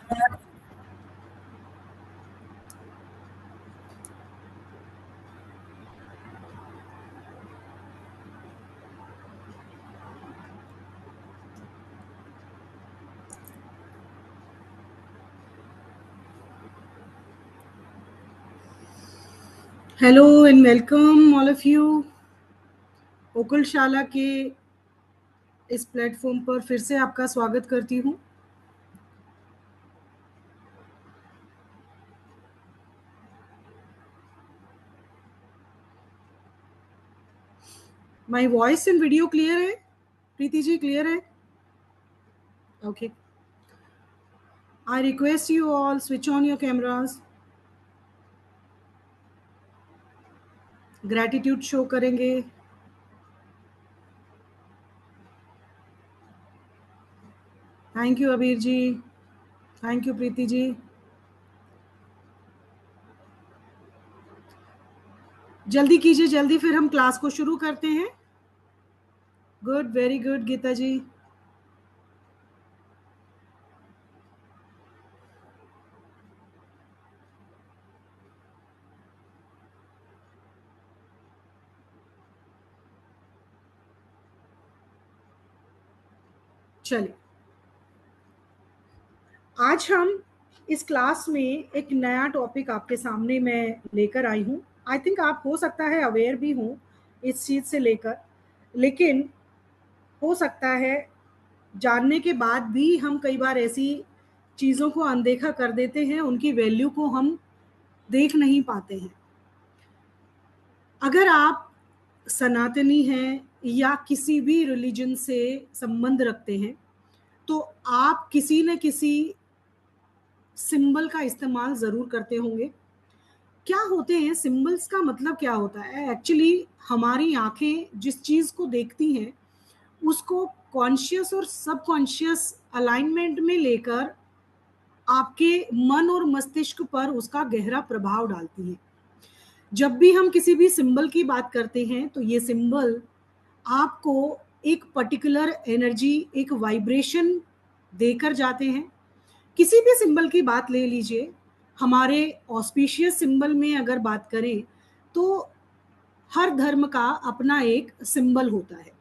Hello and welcome all of you ओकुलशाला के इस प्लेटफॉर्म पर फिर से आपका स्वागत करती हूँ। My voice and video clear है? प्रीति जी क्लियर है? Okay, I request you all switch on your cameras. Gratitude show करेंगे। थैंक यू अबीर जी, थैंक यू प्रीति जी। जल्दी कीजिए, जल्दी, फिर हम क्लास को शुरू करते हैं। गुड, वेरी गुड गीता जी। चलिए, आज हम इस क्लास में एक नया टॉपिक आपके सामने मैं लेकर आई हूँ। आई थिंक आप हो सकता है अवेयर भी हों इस चीज़ से लेकर, लेकिन हो सकता है जानने के बाद भी हम कई बार ऐसी चीज़ों को अनदेखा कर देते हैं, उनकी वैल्यू को हम देख नहीं पाते हैं। अगर आप सनातनी हैं या किसी भी रिलीजन से संबंध रखते हैं, तो आप किसी न किसी सिंबल का इस्तेमाल ज़रूर करते होंगे। क्या होते हैं सिंबल्स? का मतलब क्या होता है? एक्चुअली हमारी आंखें जिस चीज़ को देखती हैं उसको कॉन्शियस और सबकॉन्शियस अलाइनमेंट में लेकर आपके मन और मस्तिष्क पर उसका गहरा प्रभाव डालती है। जब भी हम किसी भी सिंबल की बात करते हैं तो ये सिंबल आपको एक पर्टिकुलर एनर्जी, एक वाइब्रेशन देकर जाते हैं। किसी भी सिंबल की बात ले लीजिए, हमारे ऑस्पिशियस सिंबल में अगर बात करें तो हर धर्म का अपना एक सिंबल होता है।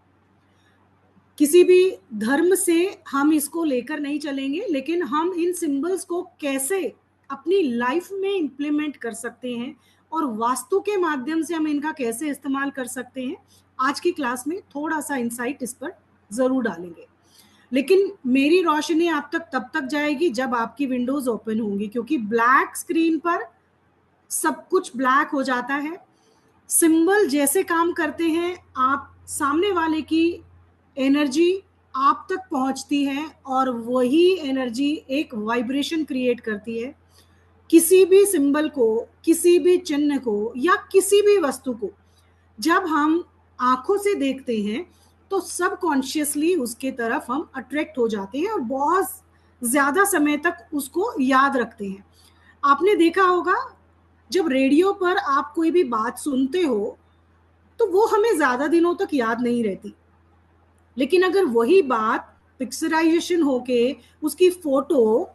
किसी भी धर्म से हम इसको लेकर नहीं चलेंगे, लेकिन हम इन सिंबल्स को कैसे अपनी लाइफ में इम्प्लीमेंट कर सकते हैं और वास्तु के माध्यम से हम इनका कैसे इस्तेमाल कर सकते हैं, आज की क्लास में थोड़ा सा इंसाइट इस पर जरूर डालेंगे। लेकिन मेरी रोशनी आप तक तब तक जाएगी जब आपकी विंडोज ओपन होंगी, क्योंकि ब्लैक स्क्रीन पर सब कुछ ब्लैक हो जाता है। सिंबल जैसे काम करते हैं, आप सामने वाले की एनर्जी आप तक पहुंचती है और वही एनर्जी एक वाइब्रेशन क्रिएट करती है। किसी भी सिंबल को, किसी भी चिन्ह को या किसी भी वस्तु को जब हम आंखों से देखते हैं तो सबकॉन्शियसली उसके तरफ हम अट्रैक्ट हो जाते हैं और बहुत ज्यादा समय तक उसको याद रखते हैं। आपने देखा होगा, जब रेडियो पर आप कोई भी बात सुनते हो तो वो हमें ज्यादा दिनों तक याद नहीं रहती, लेकिन अगर वही बात पिक्चराइजेशन होके उसकी फोटो,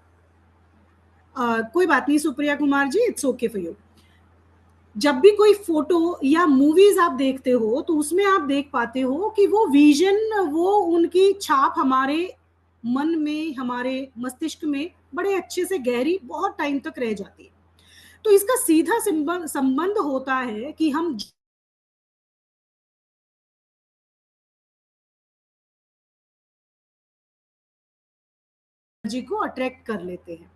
कोई बात नहीं Supriya Kumar ji, it's okay for you. जब भी कोई फोटो या मूवीज आप देखते हो तो उसमें आप देख पाते हो कि वो विजन, वो उनकी छाप हमारे मन में, हमारे मस्तिष्क में बड़े अच्छे से गहरी बहुत टाइम तक रह जाती है। तो इसका सीधा संबंध होता है कि हम एनर्जी को अट्रैक्ट कर लेते हैं।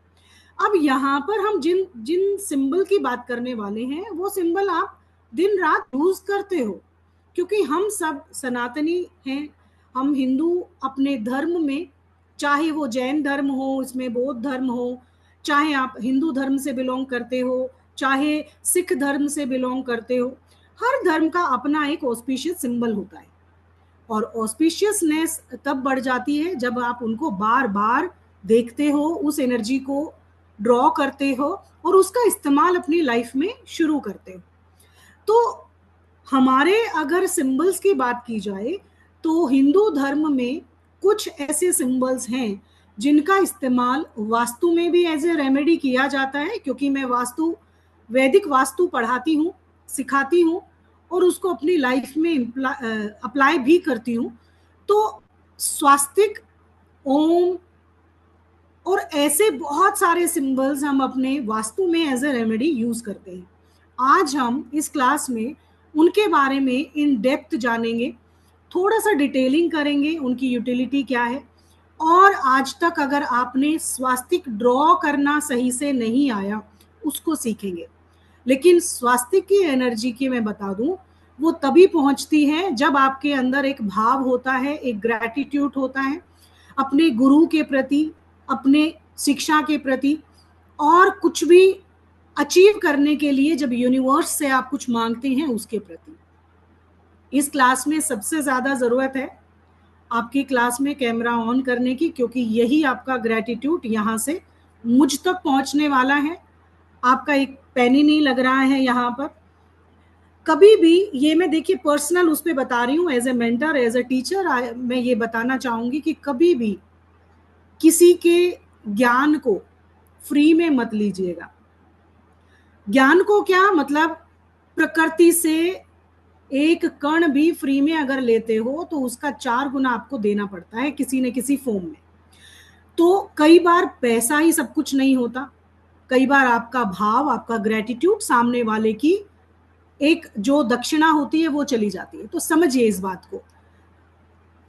अब यहाँ पर हम जिन जिन सिंबल की बात करने वाले हैं वो सिंबल आप दिन रात यूज करते हो, क्योंकि हम सब सनातनी हैं। हम हिंदू अपने धर्म में, चाहे वो जैन धर्म हो, इसमें बौद्ध धर्म हो, चाहे आप हिंदू धर्म से बिलोंग करते हो, चाहे सिख धर्म से बिलोंग करते हो, हर धर्म का अपना एक ऑस्पिशियस सिंबल होता है। और ऑस्पिशियसनेस तब बढ़ जाती है जब आप उनको बार बार देखते हो, उस एनर्जी को ड्रॉ करते हो और उसका इस्तेमाल अपनी लाइफ में शुरू करते हो। तो हमारे अगर सिंबल्स की बात की जाए तो हिंदू धर्म में कुछ ऐसे सिंबल्स हैं जिनका इस्तेमाल वास्तु में भी एज ए रेमेडी किया जाता है, क्योंकि मैं वैदिक वास्तु पढ़ाती हूँ, सिखाती हूँ और उसको अपनी लाइफ में अप्लाई भी करती हूँ। तो स्वास्तिक, ओम और ऐसे बहुत सारे सिंबल्स हम अपने वास्तु में एज ए रेमेडी यूज करते हैं। आज हम इस क्लास में उनके बारे में इन डेप्थ जानेंगे, थोड़ा सा डिटेलिंग करेंगे, उनकी यूटिलिटी क्या है। और आज तक अगर आपने स्वास्तिक ड्रॉ करना सही से नहीं आया, उसको सीखेंगे। लेकिन स्वास्तिक की एनर्जी की मैं बता दूं, वो तभी पहुंचती है जब आपके अंदर एक भाव होता है, एक ग्रैटिट्यूड होता है अपने गुरु के प्रति, अपने शिक्षा के प्रति, और कुछ भी अचीव करने के लिए जब यूनिवर्स से आप कुछ मांगते हैं उसके प्रति। इस क्लास में सबसे ज्यादा जरूरत है आपकी क्लास में कैमरा ऑन करने की, क्योंकि यही आपका ग्रैटिट्यूड यहाँ से मुझ तक पहुंचने वाला है। आपका एक पेन ही नहीं लग रहा है यहाँ पर कभी भी। ये मैं देखिए पर्सनल उस पर बता रही हूँ, as a mentor, as a teacher मैं ये बताना चाहूंगी कि कभी भी किसी के ज्ञान को फ्री में मत लीजिएगा। ज्ञान को क्या मतलब, प्रकृति से एक कण भी फ्री में अगर लेते हो तो उसका 4 गुना आपको देना पड़ता है किसी न किसी फॉर्म में। तो कई बार पैसा ही सब कुछ नहीं होता, कई बार आपका भाव, आपका ग्रेटिट्यूड, सामने वाले की एक जो दक्षिणा होती है वो चली जाती है। तो समझिए इस बात को।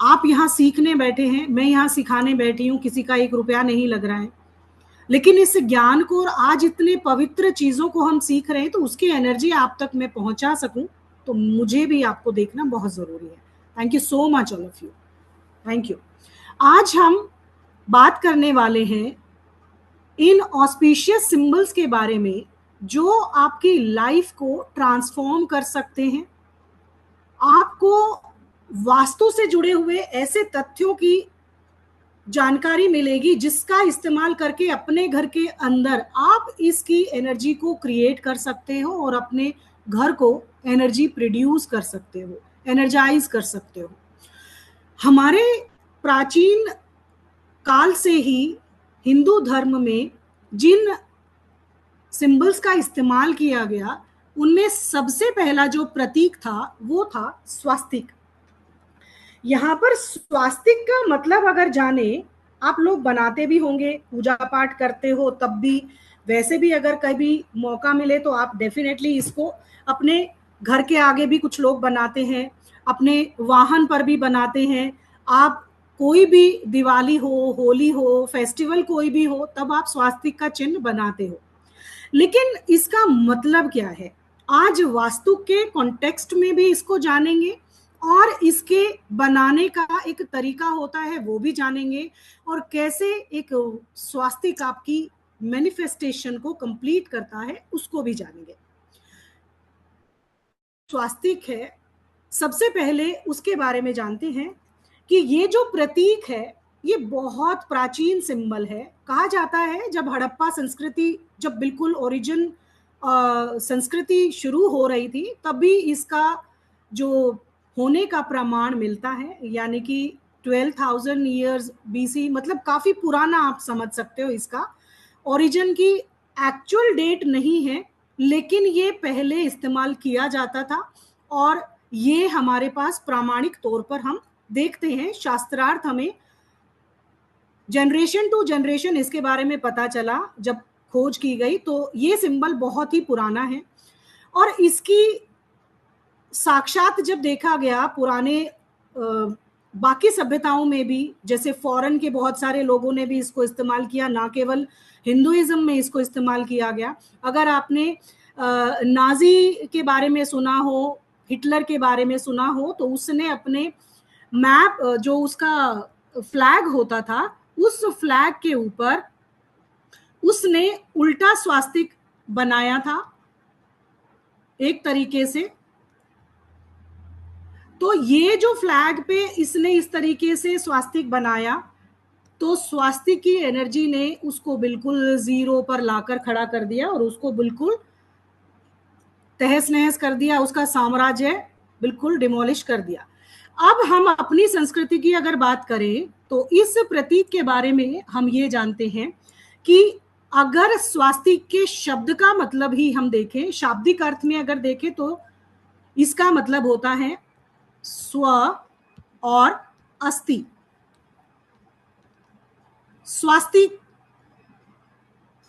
आप यहाँ सीखने बैठे हैं, मैं यहाँ सिखाने बैठी हूँ, किसी का 1 रुपया नहीं लग रहा है, लेकिन इस ज्ञान को और आज इतने पवित्र चीजों को हम सीख रहे हैं, तो उसकी एनर्जी आप तक मैं पहुंचा सकूं, तो मुझे भी आपको देखना बहुत जरूरी है। Thank you so much all of you, thank you. आज हम बात करने वाले हैं इन ऑस्पिशियस सिंबल्स के बारे में जो आपकी लाइफ को ट्रांसफॉर्म कर सकते हैं। आपको वास्तु से जुड़े हुए ऐसे तथ्यों की जानकारी मिलेगी जिसका इस्तेमाल करके अपने घर के अंदर आप इसकी एनर्जी को क्रिएट कर सकते हो और अपने घर को एनर्जी प्रोड्यूस कर सकते हो, एनर्जाइज कर सकते हो। हमारे प्राचीन काल से ही हिंदू धर्म में जिन सिंबल्स का इस्तेमाल किया गया, उनमें सबसे पहला जो प्रतीक था वो था स्वास्तिक। यहाँ पर स्वास्तिक का मतलब अगर जाने, आप लोग बनाते भी होंगे, पूजा पाठ करते हो तब भी, वैसे भी अगर कभी मौका मिले तो आप डेफिनेटली इसको अपने घर के आगे भी कुछ लोग बनाते हैं, अपने वाहन पर भी बनाते हैं। आप कोई भी दिवाली हो, होली हो, फेस्टिवल कोई भी हो, तब आप स्वास्तिक का चिन्ह बनाते हो। लेकिन इसका मतलब क्या है, आज वास्तु के कॉन्टेक्स्ट में भी इसको जानेंगे और इसके बनाने का एक तरीका होता है वो भी जानेंगे, और कैसे एक स्वास्तिक आपकी मैनिफेस्टेशन को कंप्लीट करता है उसको भी जानेंगे। स्वास्तिक है, सबसे पहले उसके बारे में जानते हैं कि ये जो प्रतीक है ये बहुत प्राचीन सिंबल है। कहा जाता है जब हड़प्पा संस्कृति, जब बिल्कुल ओरिजिन संस्कृति शुरू हो रही थी, तभी इसका जो होने का प्रमाण मिलता है, यानी कि 12,000 ईयर्स बीसी, मतलब काफी पुराना आप समझ सकते हो। इसका ओरिजिन की एक्चुअल डेट नहीं है, लेकिन ये पहले इस्तेमाल किया जाता था और ये हमारे पास प्रामाणिक तौर पर हम देखते हैं। शास्त्रार्थ हमें जनरेशन टू जनरेशन इसके बारे में पता चला, जब खोज की गई, तो ये सिंबल बहुत ही पुराना है। और इसकी साक्षात जब देखा गया पुराने बाकी सभ्यताओं में भी, जैसे फॉरेन के बहुत सारे लोगों ने भी इसको इस्तेमाल किया, ना केवल हिंदुइज्म में इसको इस्तेमाल किया गया। अगर आपने नाजी के बारे में सुना हो, हिटलर के बारे में सुना हो, तो उसने अपने मैप, जो उसका फ्लैग होता था, उस फ्लैग के ऊपर उसने उल्टा स्वास्तिक बनाया था एक तरीके से। तो ये जो फ्लैग पे इसने इस तरीके से स्वास्तिक बनाया, तो स्वास्तिक की एनर्जी ने उसको बिल्कुल जीरो पर लाकर खड़ा कर दिया और उसको बिल्कुल तहस नहस कर दिया, उसका साम्राज्य बिल्कुल डिमोलिश कर दिया। अब हम अपनी संस्कृति की अगर बात करें तो इस प्रतीक के बारे में हम ये जानते हैं कि अगर स्वास्तिक के शब्द का मतलब ही हम देखें, शाब्दिक अर्थ में अगर देखें, तो इसका मतलब होता है स्व और अस्ति। स्वास्तिक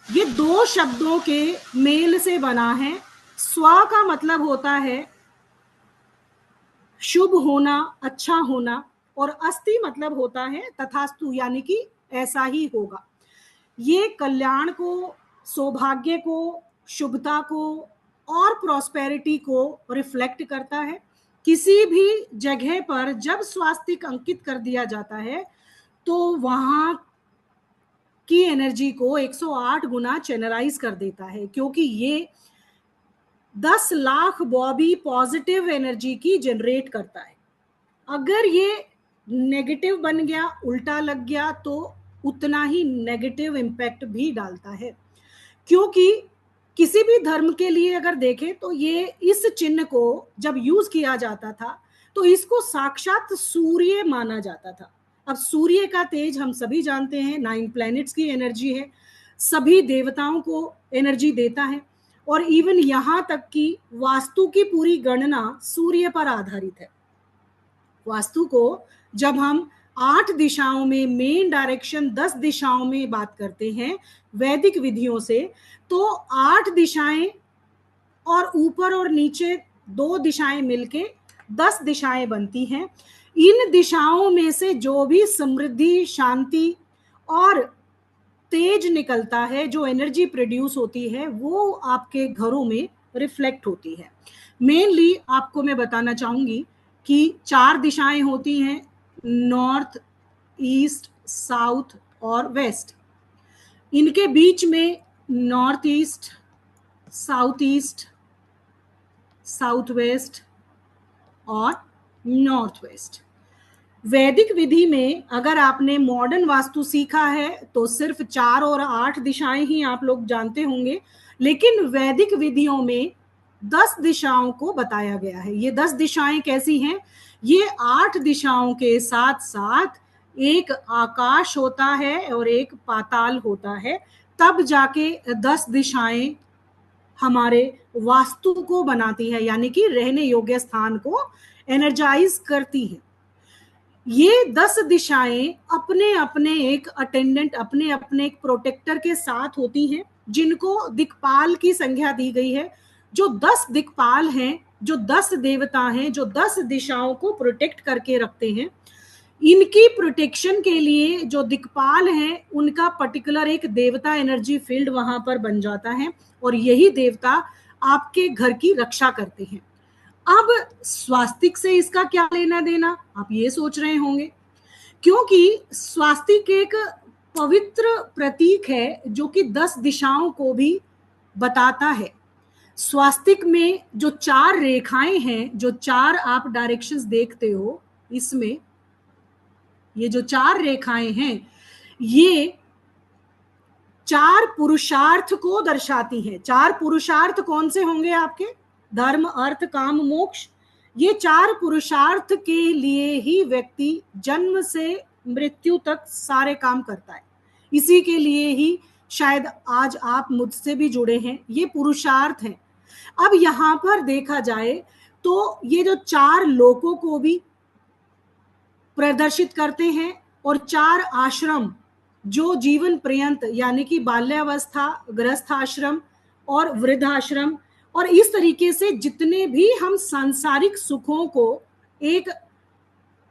ये दो शब्दों के मेल से बना है। स्व का मतलब होता है शुभ होना, अच्छा होना, और अस्ति मतलब होता है तथास्तु, यानी कि ऐसा ही होगा। ये कल्याण को, सौभाग्य को, शुभता को और प्रॉस्पेरिटी को रिफ्लेक्ट करता है। किसी भी जगह पर जब स्वास्तिक अंकित कर दिया जाता है तो वहां की एनर्जी को 108 गुना चैनलाइज कर देता है, क्योंकि ये 10 लाख बॉबी पॉजिटिव एनर्जी की जनरेट करता है। अगर ये नेगेटिव बन गया, उल्टा लग गया, तो उतना ही नेगेटिव इम्पैक्ट भी डालता है। क्योंकि किसी भी धर्म के लिए अगर देखें तो ये इस चिन्ह को जब यूज किया जाता था तो इसको साक्षात सूर्य माना जाता था। अब सूर्य का तेज हम सभी जानते हैं, 9 प्लैनेट्स की एनर्जी है, सभी देवताओं को एनर्जी देता है, और इवन यहां तक कि वास्तु की पूरी गणना सूर्य पर आधारित है। वास्तु को जब हम 8 दिशाओं में, मेन डायरेक्शन 10 दिशाओं में बात करते हैं वैदिक विधियों से, तो 8 दिशाएं और ऊपर और नीचे 2 दिशाएं मिलके 10 दिशाएं बनती हैं। इन दिशाओं में से जो भी समृद्धि, शांति और तेज निकलता है, जो एनर्जी प्रोड्यूस होती है, वो आपके घरों में रिफ्लेक्ट होती है। मेनली आपको मैं बताना चाहूंगी कि 4 दिशाएं होती हैं, नॉर्थ, ईस्ट, साउथ और वेस्ट। इनके बीच में north east, south east, south west और नॉर्थ वेस्ट। वैदिक विधि में अगर आपने मॉडर्न वास्तु सीखा है तो सिर्फ 4 और 8 दिशाएं ही आप लोग जानते होंगे, लेकिन वैदिक विधियों में 10 दिशाओं को बताया गया है। ये 10 दिशाएं कैसी हैं? ये 8 दिशाओं के साथ साथ एक आकाश होता है और एक पाताल होता है, तब जाके 10 दिशाएं हमारे वास्तु को बनाती है, यानी कि रहने योग्य स्थान को एनर्जाइज करती है। ये 10 दिशाएं अपने अपने एक अटेंडेंट, अपने अपने एक प्रोटेक्टर के साथ होती हैं, जिनको दिक्पाल की संज्ञा दी गई है। जो 10 दिक्पाल हैं, जो 10 देवता हैं, जो 10 दिशाओं को प्रोटेक्ट करके रखते हैं, इनकी प्रोटेक्शन के लिए जो दिक्पाल हैं उनका पर्टिकुलर एक देवता एनर्जी फील्ड वहां पर बन जाता है, और यही देवता आपके घर की रक्षा करते हैं। अब स्वास्तिक से इसका क्या लेना देना, आप ये सोच रहे होंगे, क्योंकि स्वास्तिक एक पवित्र प्रतीक है जो कि 10 दिशाओं को भी बताता है। स्वास्तिक में जो 4 रेखाएं हैं, जो 4 आप डायरेक्शंस देखते हो, इसमें ये जो 4 रेखाएं हैं, ये 4 पुरुषार्थ को दर्शाती हैं। 4 पुरुषार्थ कौन से होंगे आपके? धर्म, अर्थ, काम, मोक्ष। ये 4 पुरुषार्थ के लिए ही व्यक्ति जन्म से मृत्यु तक सारे काम करता है। इसी के लिए ही शायद आज आप मुझसे भी जुड़े हैं, ये पुरुषार्थ हैं। अब यहां पर देखा जाए तो ये जो 4 लोकों को भी प्रदर्शित करते हैं, और 4 आश्रम जो जीवन पर्यंत, यानी कि बाल्यावस्था, गृहस्थ आश्रम और वृद्धाश्रम, और इस तरीके से जितने भी हम सांसारिक सुखों को एक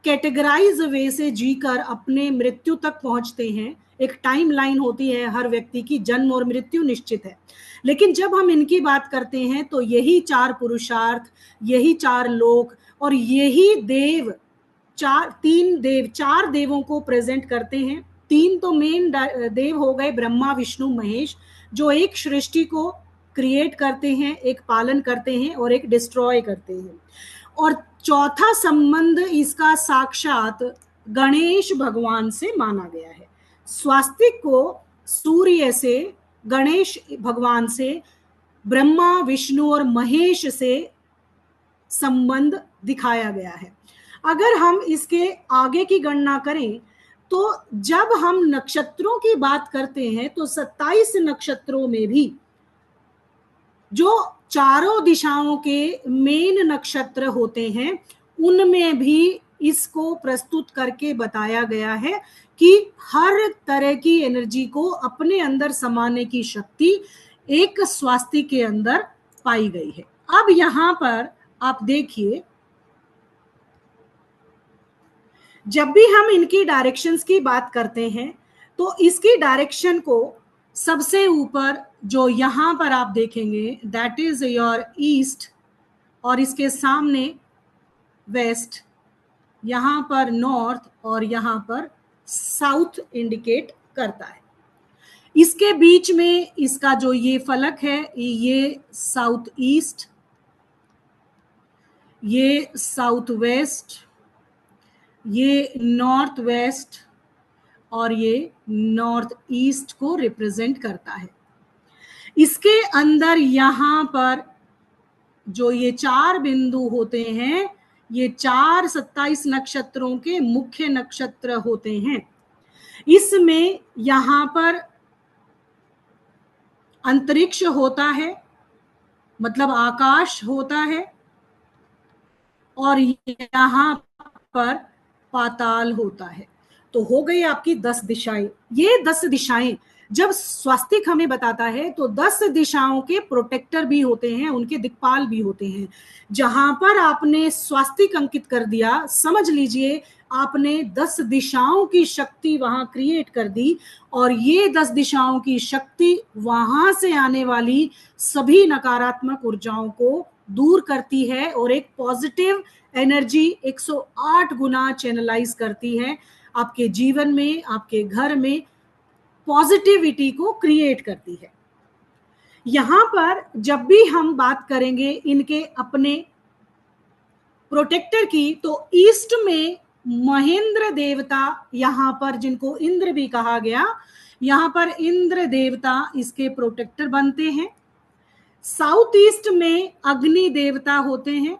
कैटेगराइज वे से जीकर अपने मृत्यु तक पहुंचते हैं। एक टाइम लाइन होती है हर व्यक्ति की, जन्म और मृत्यु निश्चित है, लेकिन जब हम इनकी बात करते हैं तो यही 4 पुरुषार्थ, यही 4 लोक और यही देव, 4 देवों को प्रेजेंट करते हैं। 3 तो मेन देव हो गए, ब्रह्मा, विष्णु, महेश, जो एक सृष्टि को क्रिएट करते हैं, एक पालन करते हैं और एक डिस्ट्रॉय करते हैं। और चौथा संबंध इसका साक्षात गणेश भगवान से माना गया है। स्वास्तिक को सूर्य से, गणेश भगवान से, ब्रह्मा, विष्णु और महेश से संबंध दिखाया गया है। अगर हम इसके आगे की गणना करें तो जब हम नक्षत्रों की बात करते हैं तो 27 नक्षत्रों में भी जो चारों दिशाओं के मेन नक्षत्र होते हैं उनमें भी इसको प्रस्तुत करके बताया गया है कि हर तरह की एनर्जी को अपने अंदर समाने की शक्ति एक स्वास्तिक के अंदर पाई गई है। अब यहां पर आप देखिए, जब भी हम इनकी डायरेक्शंस की बात करते हैं तो इसकी डायरेक्शन को सबसे ऊपर जो यहां पर आप देखेंगे दैट इज योर ईस्ट, और इसके सामने वेस्ट, यहां पर नॉर्थ और यहां पर साउथ इंडिकेट करता है। इसके बीच में इसका जो ये फलक है ये साउथ ईस्ट, ये साउथ वेस्ट, ये नॉर्थ वेस्ट और ये नॉर्थ ईस्ट को रिप्रेजेंट करता है। इसके अंदर यहां पर जो ये 4 बिंदु होते हैं ये 4 27 नक्षत्रों के मुख्य नक्षत्र होते हैं। इसमें यहां पर अंतरिक्ष होता है, मतलब आकाश होता है, और यहां पर पाताल होता है। तो हो गई आपकी 10 दिशाएं। ये 10 दिशाएं जब स्वास्तिक हमें बताता है तो 10 दिशाओं के प्रोटेक्टर भी होते हैं, उनके दिक्पाल भी होते हैं। जहां पर आपने स्वास्तिक अंकित कर दिया, समझ लीजिए आपने 10 दिशाओं की शक्ति वहां क्रिएट कर दी, और ये 10 दिशाओं की शक्ति वहां से आने वाली सभी नकारात्मक ऊर्जाओं को दूर करती है और एक पॉजिटिव एनर्जी 108 गुना चैनलाइज करती है आपके जीवन में, आपके घर में पॉजिटिविटी को क्रिएट करती है। यहां पर जब भी हम बात करेंगे इनके अपने प्रोटेक्टर की, तो ईस्ट में महेंद्र देवता, यहां पर जिनको इंद्र भी कहा गया, यहां पर इंद्र देवता इसके प्रोटेक्टर बनते हैं। साउथ ईस्ट में अग्नि देवता होते हैं,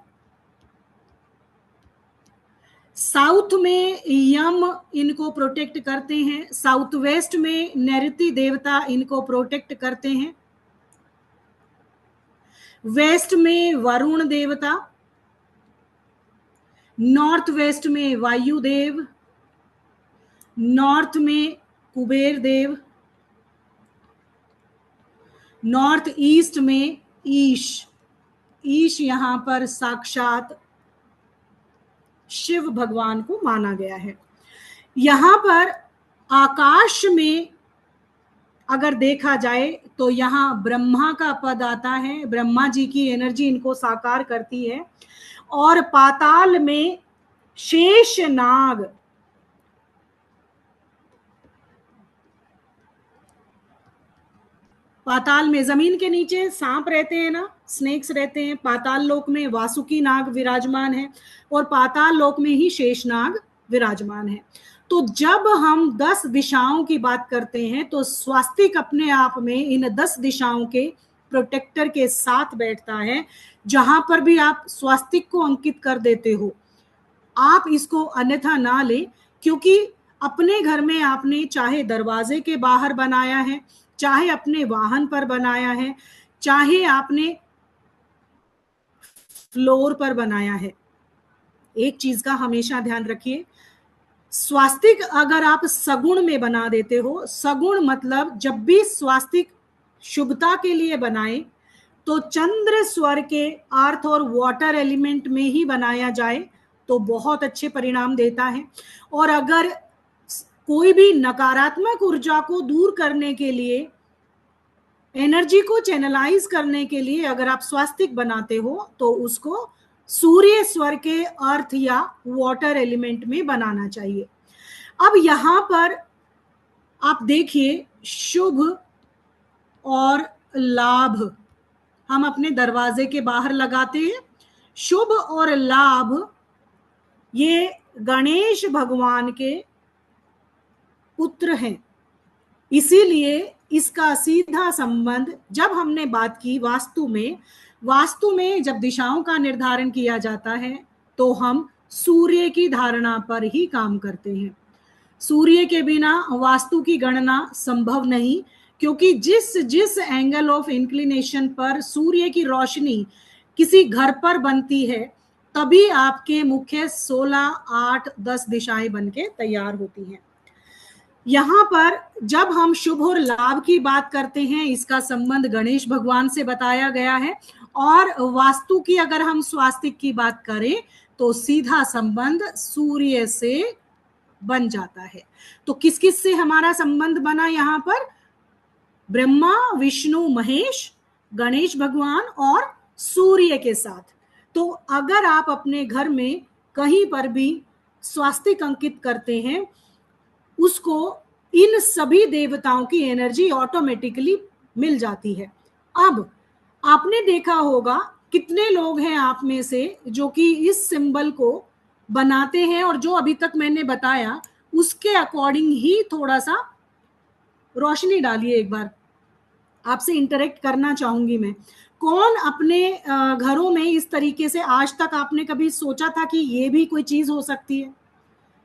साउथ में यम इनको प्रोटेक्ट करते हैं, साउथ वेस्ट में नैऋति देवता इनको प्रोटेक्ट करते हैं, वेस्ट में वरुण देवता, नॉर्थ वेस्ट में वायुदेव, नॉर्थ में कुबेर देव, नॉर्थ ईस्ट में ईश, ईश यहां पर साक्षात शिव भगवान को माना गया है। यहां पर आकाश में अगर देखा जाए तो यहां ब्रह्मा का पद आता है, ब्रह्मा जी की एनर्जी इनको साकार करती है, और पाताल में शेष नाग, पाताल में जमीन के नीचे सांप रहते हैं ना, स्नेक्स रहते हैं, पाताल लोक में वासुकी नाग विराजमान है और पाताल लोक में ही शेष नाग विराजमान है। तो जब हम 10 दिशाओं की बात करते हैं तो स्वास्तिक अपने आप में इन 10 दिशाओं के प्रोटेक्टर के साथ बैठता है। जहां पर भी आप स्वास्तिक को अंकित कर देते हो, आप इसको अन्यथा ना ले, क्योंकि अपने घर में आपने चाहे दरवाजे के बाहर बनाया है, चाहे अपने वाहन पर बनाया है, चाहे आपने फ्लोर पर बनाया है, एक चीज का हमेशा ध्यान रखिए, स्वास्तिक अगर आप सगुण में बना देते हो, सगुण मतलब जब भी स्वास्तिक शुभता के लिए बनाए तो चंद्र स्वर के अर्थ और वाटर एलिमेंट में ही बनाया जाए तो बहुत अच्छे परिणाम देता है। और अगर कोई भी नकारात्मक ऊर्जा को दूर करने के लिए, एनर्जी को चैनलाइज करने के लिए अगर आप स्वास्तिक बनाते हो तो उसको सूर्य स्वर के अर्थ या वाटर एलिमेंट में बनाना चाहिए। अब यहां पर आप देखिए शुभ और लाभ हम अपने दरवाजे के बाहर लगाते हैं। शुभ और लाभ ये गणेश भगवान के पुत्र हैं, इसीलिए इसका सीधा संबंध, जब हमने बात की वास्तु में जब दिशाओं का निर्धारण किया जाता है तो हम सूर्य की धारणा पर ही काम करते हैं। सूर्य के बिना वास्तु की गणना संभव नहीं, क्योंकि जिस जिस एंगल ऑफ इंक्लिनेशन पर सूर्य की रोशनी किसी घर पर बनती है, तभी आपके मुख्य 16, 8, 10 दिशाएं बनके तैयार होती हैं। यहाँ पर जब हम शुभ और लाभ की बात करते हैं, इसका संबंध गणेश भगवान से बताया गया है, और वास्तु की अगर हम स्वास्तिक की बात करें तो सीधा संबंध सूर्य से बन जाता है। तो किस किस से हमारा संबंध बना यहाँ पर? ब्रह्मा, विष्णु, महेश, गणेश भगवान और सूर्य के साथ। तो अगर आप अपने घर में कहीं पर भी स्वास्तिक अंकित करते हैं, उसको इन सभी देवताओं की एनर्जी ऑटोमेटिकली मिल जाती है। अब आपने देखा होगा कितने लोग हैं आप में से जो कि इस सिंबल को बनाते हैं, और जो अभी तक मैंने बताया उसके अकॉर्डिंग ही थोड़ा सा रोशनी डालिए। एक बार आपसे इंटरेक्ट करना चाहूंगी मैं। कौन अपने घरों में इस तरीके से आज तक आपने कभी सोचा था कि ये भी कोई चीज हो सकती है?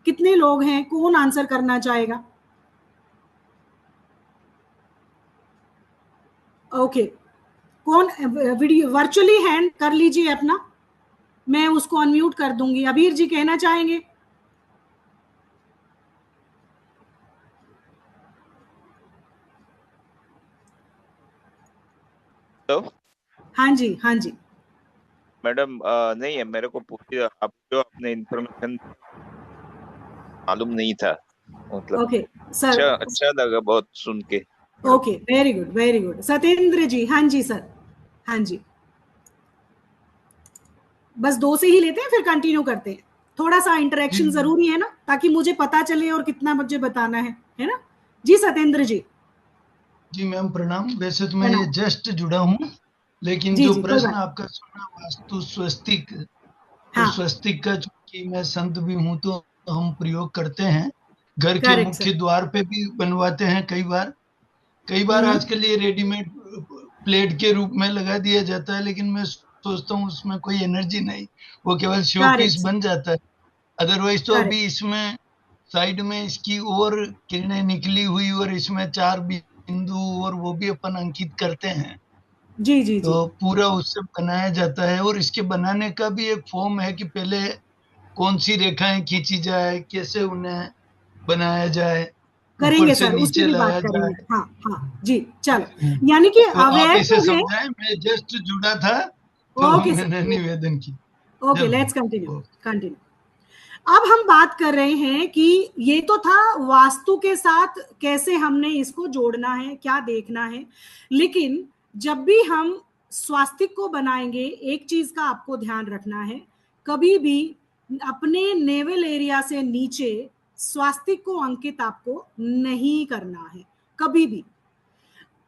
कितने लोग हैं? कौन आंसर करना चाहेगा? ओके, कौन वीडियो वर्चुअली हैंड कर लीजिए अपना, मैं उसको अनम्यूट कर दूंगी। अबीर जी कहना चाहेंगे? हेलो। हाँ जी, हाँ जी मैडम, नहीं है, मेरे को पूरी आप जो आपने इन्फॉर्मेशन मालूम नहीं था, मतलब ओके सर। अच्छा अच्छा लगा बहुत सुन के madam. Okay, very good, very good. Satyendra ji, हाँ जी सर, हाँ जी। बस 2 से ही लेते हैं, फिर कंटिन्यू करते हैं। थोड़ा सा इंटरेक्शन जरूरी है ना, ताकि मुझे पता चले और कितना मुझे बताना है ना? जी सत्येंद्र जी। जी मैम प्रणाम। वैसे तो मैं ये प्रणाम। जस्ट जुड़ा हूँ, लेकिन जी जो जी, कोई प्रश्न बात। आपका सुना वास्तु स्वस्तिक, तो हाँ, स्वस्तिक का चूंकि मैं संत भी हूँ तो हम प्रयोग करते हैं। घर के करेक्ट मुख्य सर। द्वार पे भी बनवाते हैं कई बार आजकल ये रेडीमेड प्लेट के रूप में लगा दिया जाता है, लेकिन मैं सोचता हूँ उसमें कोई एनर्जी नहीं, वो केवल शो करेक्ट पीस सर। बन जाता है। अदरवाइज तो करेक्ट। अभी इसमें साइड में इसकी और किरणें निकली हुई और इसमें 4 बिंदु और वो भी अपन अंकित करते हैं, जी जी तो जी। पूरा उससे बनाया जाता है। और इसके बनाने का भी एक फॉर्म है कि पहले कौन सी रेखाएं खींची जाए, कैसे उन्हें बनाया जाए, ऊपर करेंगे से सर, उसकी नीचे भी बात लाया करेंगे। जाए। हाँ हाँ जी, चलो। यानी कि तो आप अवेयर इसे तो है। समझाएं, मैं जस्ट जुड़ा था तो ओके मैंने सर, निवेदन की। ओके, जय लेट्स कंटिन्यू। गुरु। कंटिन्यू। अब हम बात कर रहे हैं कि ये तो था वास्तु के साथ कैसे हमने इसको जोड़ना है, क्या देखना है। लेकिन जब भी हम स्वास्तिक को बनाएंगे, एक चीज का आपको ध्यान रखना है, कभी भी अपने नेवल एरिया से नीचे स्वास्तिक को अंकित आपको नहीं करना है, कभी भी।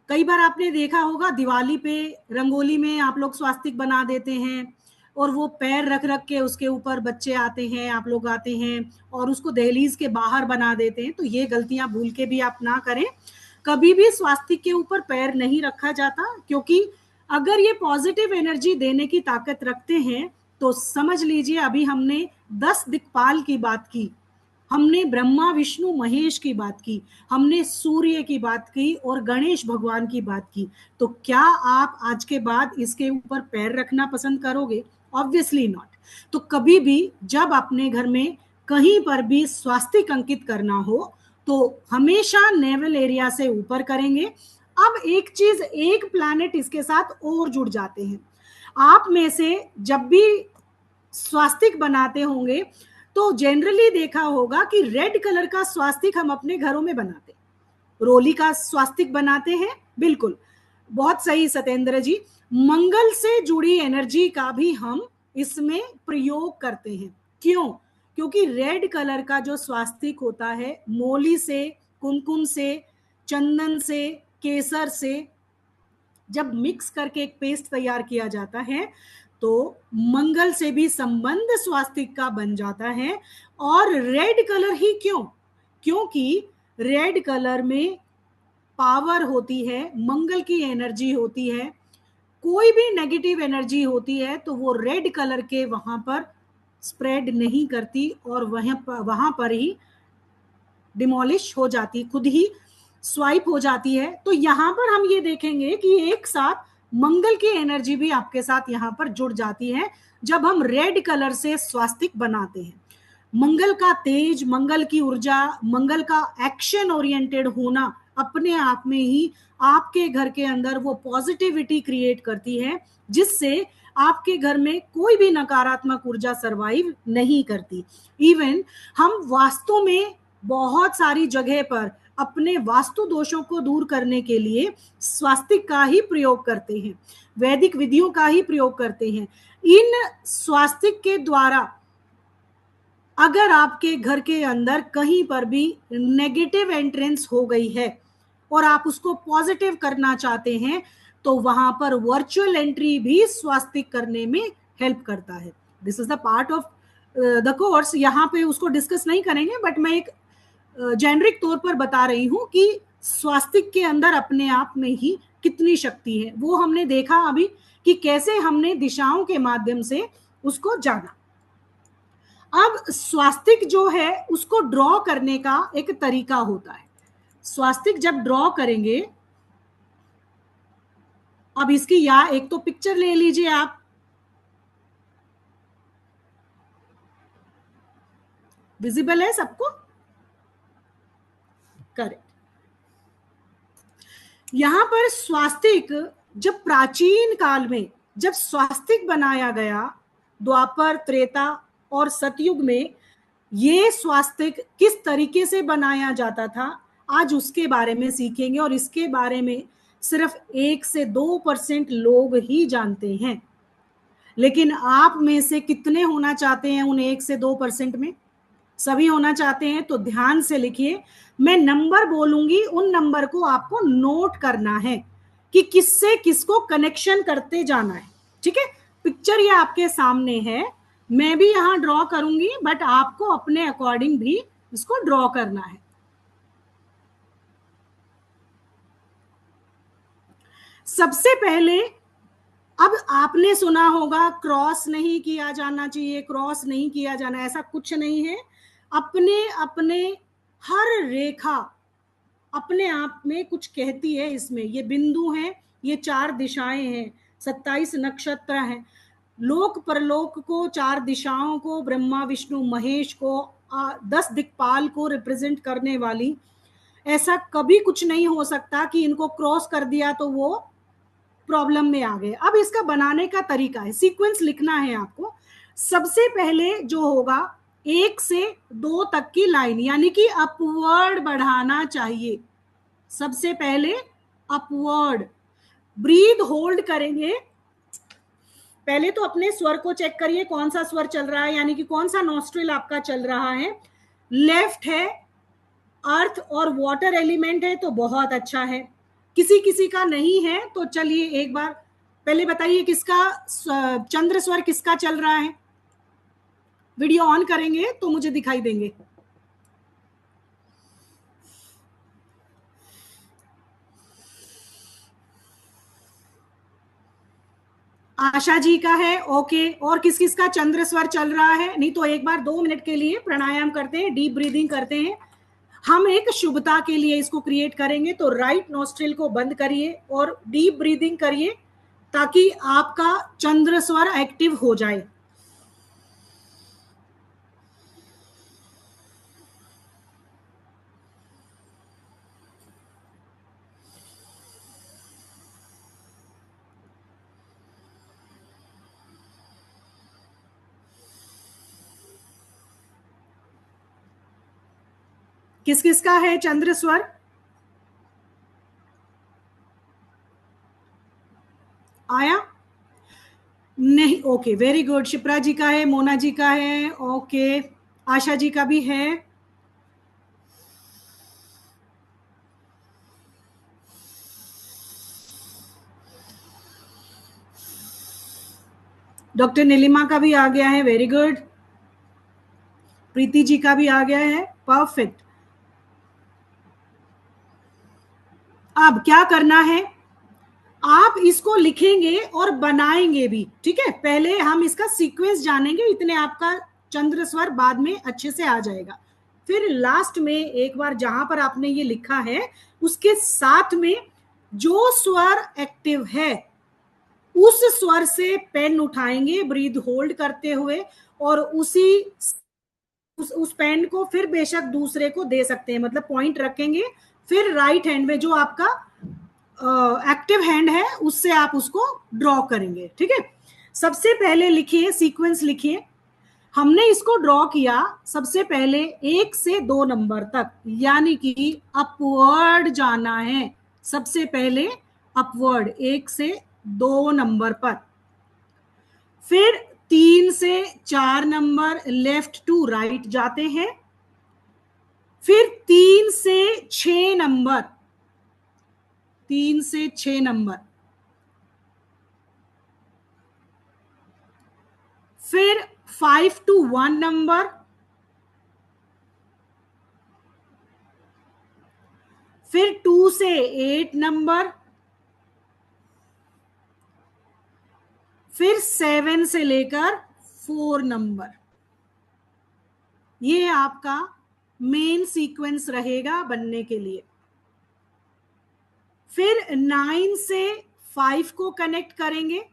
कई बार आपने देखा होगा दिवाली पे रंगोली में आप लोग स्वास्तिक बना देते हैं, और वो पैर रख रख के उसके ऊपर बच्चे आते हैं, आप लोग आते हैं, और उसको दहलीज के बाहर बना देते हैं। तो ये गलतियां भूल के भी आप ना करें। कभी भी स्वास्तिक के ऊपर पैर नहीं रखा जाता, क्योंकि अगर ये पॉजिटिव एनर्जी देने की ताकत रखते हैं, तो समझ लीजिए अभी हमने 10 दिक्पाल की बात की, हमने ब्रह्मा, विष्णु, महेश की बात की, हमने सूर्य की बात की और गणेश भगवान की बात की। तो क्या आप आज के बाद इसके ऊपर पैर रखना पसंद करोगे? Obviously not. तो कभी भी जब अपने घर में कहीं पर भी स्वास्तिक अंकित करना हो, तो हमेशा नेवल एरिया से ऊपर करेंगे। अब एक चीज, एक प्लैनेट इसके साथ और जुड़ जाते हैं। आप में से जब भी स्वास्तिक बनाते होंगे, तो जनरली देखा होगा कि रेड कलर का स्वास्तिक हम अपने घरों में बनाते, रोली का स्वास्तिक बनाते हैं। बिल्कुल, बहुत सही सत्येंद्र जी। मंगल से जुड़ी एनर्जी का भी हम इसमें प्रयोग करते हैं। क्यों? क्योंकि रेड कलर का जो स्वास्तिक होता है, मोली से, कुमकुम से, चंदन से, केसर से जब मिक्स करके एक पेस्ट तैयार किया जाता है, तो मंगल से भी संबंध स्वास्तिक का बन जाता है। और रेड कलर ही क्यों? क्योंकि रेड कलर में पावर होती है, मंगल की एनर्जी होती है। कोई भी नेगेटिव एनर्जी होती है तो वो रेड कलर के वहां पर स्प्रेड नहीं करती, और वहां पर ही डिमोलिश हो जाती, खुद ही स्वाइप हो जाती है। तो यहाँ पर हम ये देखेंगे कि एक साथ मंगल की एनर्जी भी आपके साथ यहाँ पर जुड़ जाती है जब हम रेड कलर से स्वास्तिक बनाते हैं। मंगल का तेज, मंगल की ऊर्जा, मंगल का एक्शन ओरिएंटेड होना अपने आप में ही आपके घर के अंदर वो पॉजिटिविटी क्रिएट करती है जिससे आपके घर में कोई भी नकारात्मक ऊर्जा सरवाइव नहीं करती। इवन हम वास्तु में बहुत सारी जगह पर अपने वास्तु दोषों को दूर करने के लिए स्वास्तिक का ही प्रयोग करते हैं, वैदिक विधियों का ही प्रयोग करते हैं। इन स्वास्तिक के द्वारा अगर आपके घर के अंदर कहीं पर भी नेगेटिव एंट्रेंस हो गई है और आप उसको पॉजिटिव करना चाहते हैं तो वहां पर वर्चुअल एंट्री भी स्वास्तिक करने में हेल्प करता है। This is the part of the course, यहाँ पे उसको डिस्कस नहीं करेंगे, बट मैं एक जेनरिक तौर पर बता रही हूं कि स्वास्तिक के अंदर अपने आप में ही कितनी शक्ति है। वो हमने देखा अभी कि कैसे हमने दिशाओं के माध्यम से उसको जाना। अब स्वास्तिक जो है उसको ड्रॉ करने का एक तरीका होता है। स्वास्तिक जब ड्रॉ करेंगे, अब इसकी या एक तो पिक्चर ले लीजिए आप, विजिबल है सबको? करेक्ट। यहां पर स्वास्तिक जब प्राचीन काल में जब स्वास्तिक बनाया गया, द्वापर, त्रेता और सतयुग में ये स्वास्तिक किस तरीके से बनाया जाता था आज उसके बारे में सीखेंगे। और इसके बारे में सिर्फ 1 से 2% लोग ही जानते हैं। लेकिन आप में से कितने होना चाहते हैं उन 1 से 2% में? सभी होना चाहते हैं तो ध्यान से लिखिए। मैं नंबर बोलूंगी, उन नंबर को आपको नोट करना है कि किससे किसको कनेक्शन करते जाना है। ठीक है, पिक्चर ये आपके सामने है, मैं भी यहां ड्रॉ करूंगी, बट आपको अपने अकॉर्डिंग भी इसको ड्रॉ करना है। सबसे पहले, अब आपने सुना होगा क्रॉस नहीं किया जाना चाहिए, क्रॉस नहीं किया जाना, ऐसा कुछ नहीं है। अपने अपने हर रेखा अपने आप में कुछ कहती है। इसमें ये बिंदु हैं, ये 4 दिशाएं हैं, 27 नक्षत्र हैं। लोक परलोक को, 4 दिशाओं को, ब्रह्मा विष्णु महेश को, 10 दिक्पाल को रिप्रेजेंट करने वाली, ऐसा कभी कुछ नहीं हो सकता कि इनको क्रॉस कर दिया तो वो प्रॉब्लम में आ गए। अब इसका बनाने का तरीका है, सीक्वेंस लिखना है आपको। सबसे पहले जो होगा 1 से 2 तक की लाइन, यानी कि अपवर्ड बढ़ाना चाहिए। सबसे पहले अपवर्ड, ब्रीथ होल्ड करेंगे। पहले तो अपने स्वर को चेक करिए कौन सा स्वर चल रहा है, यानी कि कौन सा नॉस्ट्रिल आपका चल रहा है। लेफ्ट है, अर्थ और वाटर एलिमेंट है तो बहुत अच्छा है। किसी किसी का नहीं है तो चलिए एक बार पहले बताइए किसका चंद्र स्वर किसका चल रहा है। वीडियो ऑन करेंगे तो मुझे दिखाई देंगे। आशा जी का है, ओके। और किस किस का चंद्र स्वर चल रहा है? नहीं तो एक बार 2 मिनट के लिए प्राणायाम करते हैं, डीप ब्रीदिंग करते हैं। हम एक शुभता के लिए इसको क्रिएट करेंगे। तो राइट नोस्ट्रिल को बंद करिए और डीप ब्रीदिंग करिए ताकि आपका चंद्र स्वर एक्टिव हो जाए। किस किस का है चंद्र स्वर? आया नहीं? Okay, very good. Shipra ji का है, मोना जी का है, ओके, आशा जी का भी है। डॉक्टर नीलिमा का भी आ गया है, वेरी गुड। प्रीति जी का भी आ गया है, परफेक्ट। अब क्या करना है, आप इसको लिखेंगे और बनाएंगे भी। ठीक है, पहले हम इसका सीक्वेंस जानेंगे, इतने आपका चंद्र स्वर बाद में अच्छे से आ जाएगा। फिर लास्ट में एक बार जहां पर आपने ये लिखा है उसके साथ में जो स्वर एक्टिव है उस स्वर से पेन उठाएंगे ब्रीथ होल्ड करते हुए, और उस पेन को फिर बेशक दूसरे को दे सकते हैं, मतलब पॉइंट रखेंगे, फिर राइट हैंड में जो आपका एक्टिव हैंड है उससे आप उसको ड्रॉ करेंगे। ठीक है, सबसे पहले लिखिए, सीक्वेंस लिखिए। हमने इसको ड्रॉ किया सबसे पहले 1 से 2 नंबर तक, यानी कि अपवर्ड जाना है। सबसे पहले अपवर्ड 1 से 2 नंबर पर, फिर 3 से 4 नंबर लेफ्ट टू राइट जाते हैं, फिर 3 से 6 नंबर, 3 से 6 नंबर, फिर 5 to 1 नंबर, फिर 2 से 8 नंबर, फिर 7 से लेकर 4 नंबर। ये आपका मेन सीक्वेंस रहेगा बनने के लिए। फिर 9 से 5 को कनेक्ट करेंगे,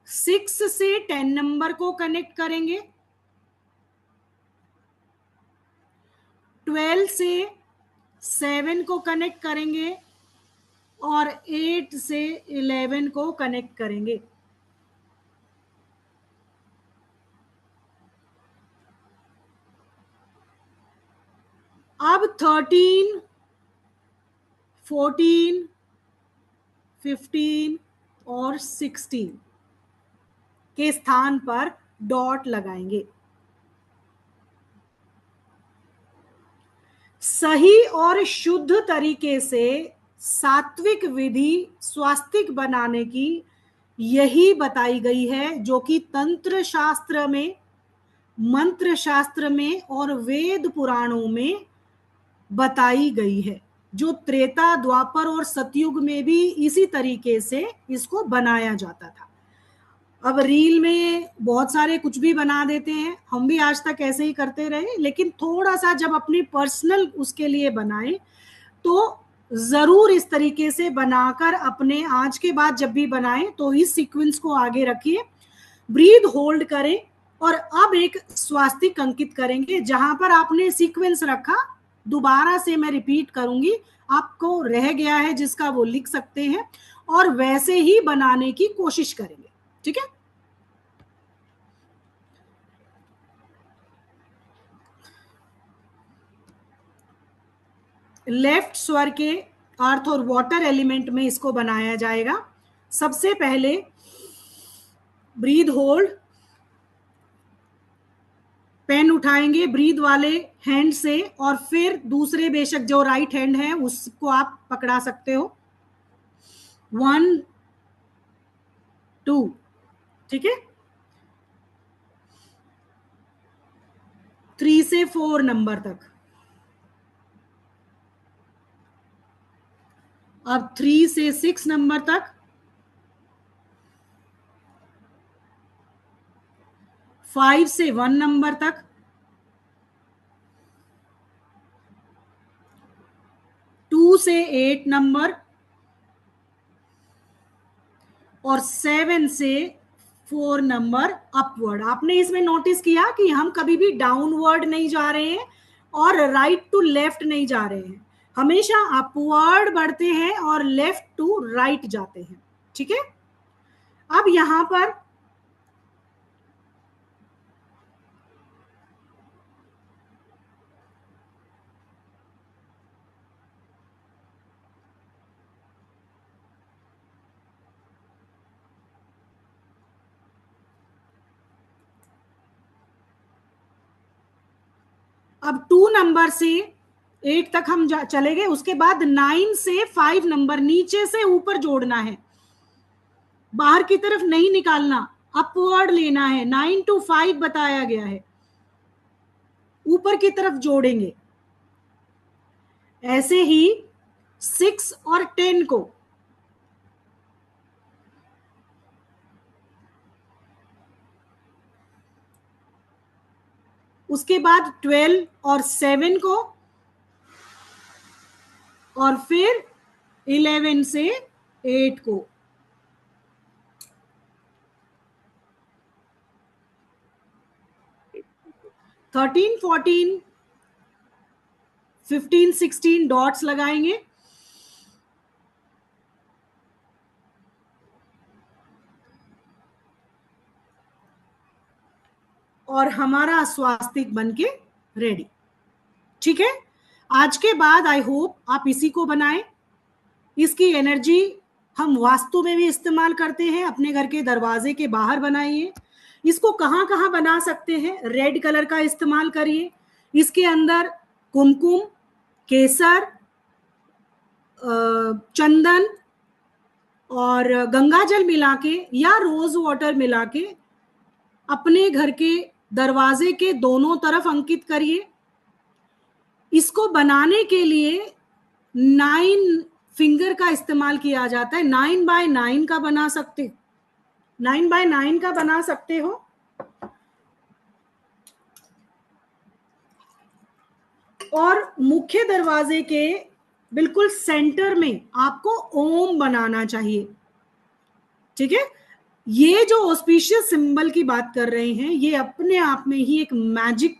6 से 10 नंबर को कनेक्ट करेंगे, 12 से 7 को कनेक्ट करेंगे और 8 से 11 को कनेक्ट करेंगे। अब 13, 14, 15 और 16 के स्थान पर डॉट लगाएंगे। सही और शुद्ध तरीके से सात्विक विधि स्वास्तिक बनाने की यही बताई गई है, जो कि तंत्र शास्त्र में, मंत्र शास्त्र में और वेद पुराणों में बताई गई है, जो त्रेता द्वापर और सतयुग में भी इसी तरीके से इसको बनाया जाता था। अब रील में बहुत सारे कुछ भी बना देते हैं, हम भी आज तक ऐसे ही करते रहे, लेकिन थोड़ा सा जब अपनी पर्सनल उसके लिए बनाए तो जरूर इस तरीके से बनाकर अपने आज के बाद जब भी बनाए तो इस सीक्वेंस को आगे रखिए, ब्रीथ होल्ड करें और अब एक स्वास्तिक अंकित करेंगे। जहां पर आपने सीक्वेंस रखा, दोबारा से मैं रिपीट करूंगी, आपको रह गया है जिसका वो लिख सकते हैं और वैसे ही बनाने की कोशिश करेंगे। ठीक है, लेफ्ट स्वर के अर्थ और वाटर एलिमेंट में इसको बनाया जाएगा। सबसे पहले ब्रीथ होल्ड, पेन उठाएंगे ब्रीथ वाले हैंड से और फिर दूसरे, बेशक जो राइट हैंड है उसको आप पकड़ा सकते हो, 1 2, ठीक है, 3 से 4 नंबर तक। अब 3 से 6 नंबर तक, 5 से 1 नंबर तक, 2 से 8 नंबर और 7 से 4 नंबर अपवर्ड। आपने इसमें नोटिस किया कि हम कभी भी डाउनवर्ड नहीं जा रहे हैं और राइट टू लेफ्ट नहीं जा रहे हैं, हमेशा अपवर्ड बढ़ते हैं और लेफ्ट टू राइट जाते हैं। ठीक है, अब यहां पर अब 2 नंबर से 8 तक हम चले गए, उसके बाद 9 से 5 नंबर नीचे से ऊपर जोड़ना है, बाहर की तरफ नहीं निकालना, अपवर्ड लेना है। 9 to 5 बताया गया है, ऊपर की तरफ जोड़ेंगे। ऐसे ही 6 और 10 को उसके बाद 12 और 7 को, और फिर 11 से 8 को। थर्टीन, 14, 15, 16 डॉट्स लगाएंगे। और हमारा स्वास्तिक बनके रेडी। ठीक है, आज के बाद आई होप आप इसी को बनाएं। इसकी एनर्जी हम वास्तु में भी इस्तेमाल करते हैं, अपने घर के दरवाजे के बाहर बनाइए। इसको कहाँ कहाँ बना सकते हैं? रेड कलर का इस्तेमाल करिए। इसके अंदर कुमकुम, केसर, चंदन और गंगा जल मिला के या रोज वाटर मिला के अपने घर के दरवाजे के दोनों तरफ अंकित करिए। इसको बनाने के लिए 9 फिंगर का इस्तेमाल किया जाता है। 9 बाय 9 का बना सकते, 9 बाय 9 का बना सकते हो। और मुख्य दरवाजे के बिल्कुल सेंटर में आपको ओम बनाना चाहिए। ठीक है, ये जो ऑस्पिशियस सिंबल की बात कर रहे हैं, ये अपने आप में ही एक मैजिक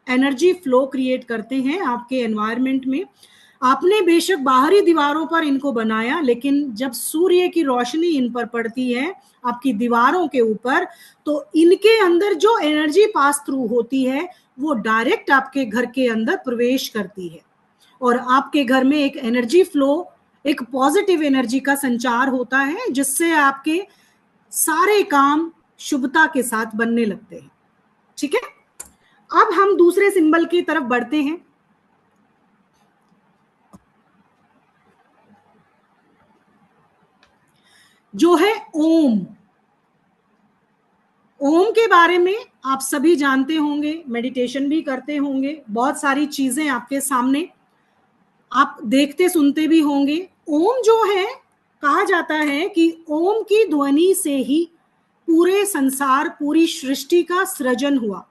एनर्जी फ्लो क्रिएट करते हैं आपके एनवायरनमेंट में। आपने बेशक बाहरी दीवारों पर इनको बनाया, लेकिन जब सूर्य की रोशनी इन पर पड़ती है आपकी दीवारों के ऊपर, तो इनके अंदर जो एनर्जी पास थ्रू होती है वो डायरेक्ट आपके घर के अंदर प्रवेश करती है और आपके घर में एक एनर्जी फ्लो, एक पॉजिटिव एनर्जी का संचार होता है, जिससे आपके सारे काम शुभता के साथ बनने लगते हैं। ठीक है, अब हम दूसरे सिंबल की तरफ बढ़ते हैं, जो है ओम। ओम के बारे में आप सभी जानते होंगे, मेडिटेशन भी करते होंगे, बहुत सारी चीजें आपके सामने आप देखते सुनते भी होंगे। ओम जो है, कहा जाता है कि ओम की ध्वनि से ही पूरे संसार, पूरी सृष्टि का सृजन हुआ।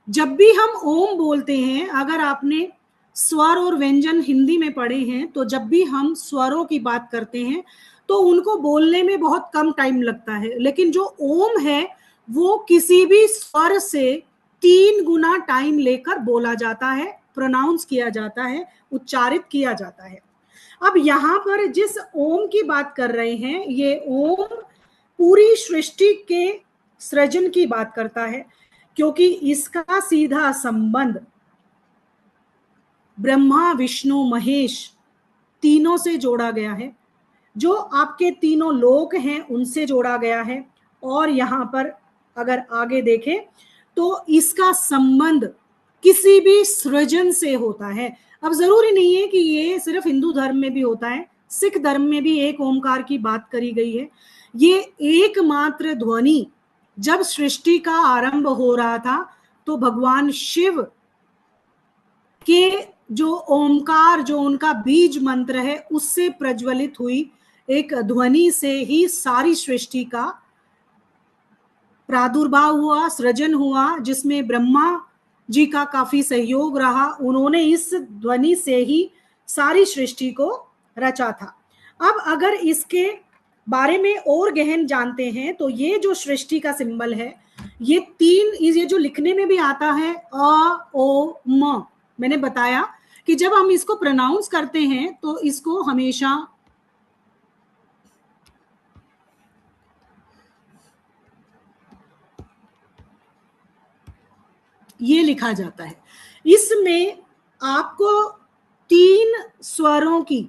जब भी हम ओम बोलते हैं, अगर आपने स्वर और व्यंजन हिंदी में पढ़े हैं, तो जब भी हम स्वरों की बात करते हैं तो उनको बोलने में बहुत कम टाइम लगता है, लेकिन जो ओम है वो किसी भी स्वर से 3 गुना टाइम लेकर बोला जाता है, प्रोनाउंस किया जाता है, उच्चारित किया जाता है। अब यहाँ पर जिस ओम की बात कर रहे हैं, ये ओम पूरी सृष्टि के सृजन की बात करता है, क्योंकि इसका सीधा संबंध ब्रह्मा, विष्णु, महेश तीनों से जोड़ा गया है। जो आपके तीनों लोक हैं उनसे जोड़ा गया है। और यहाँ पर अगर आगे देखें तो इसका संबंध किसी भी सृजन से होता है। अब जरूरी नहीं है कि ये सिर्फ हिंदू धर्म में भी होता है, सिख धर्म में भी एक ओमकार की बात करी गई है। ये एकमात्र ध्वनि जब सृष्टि का आरंभ हो रहा था तो भगवान शिव के जो ओमकार, जो उनका बीज मंत्र है, उससे प्रज्वलित हुई एक ध्वनि से ही सारी सृष्टि का प्रादुर्भाव हुआ, सृजन हुआ, जिसमें ब्रह्मा जी का काफी सहयोग रहा। उन्होंने इस ध्वनि से ही सारी सृष्टि को रचा था। अब अगर इसके बारे में और गहन जानते हैं तो ये जो सृष्टि का सिंबल है, ये 3, ये जो लिखने में भी आता है अ, ओ, म, मैंने बताया कि जब हम इसको प्रोनाउंस करते हैं तो इसको हमेशा ये लिखा जाता है। इसमें आपको 3 स्वरों की,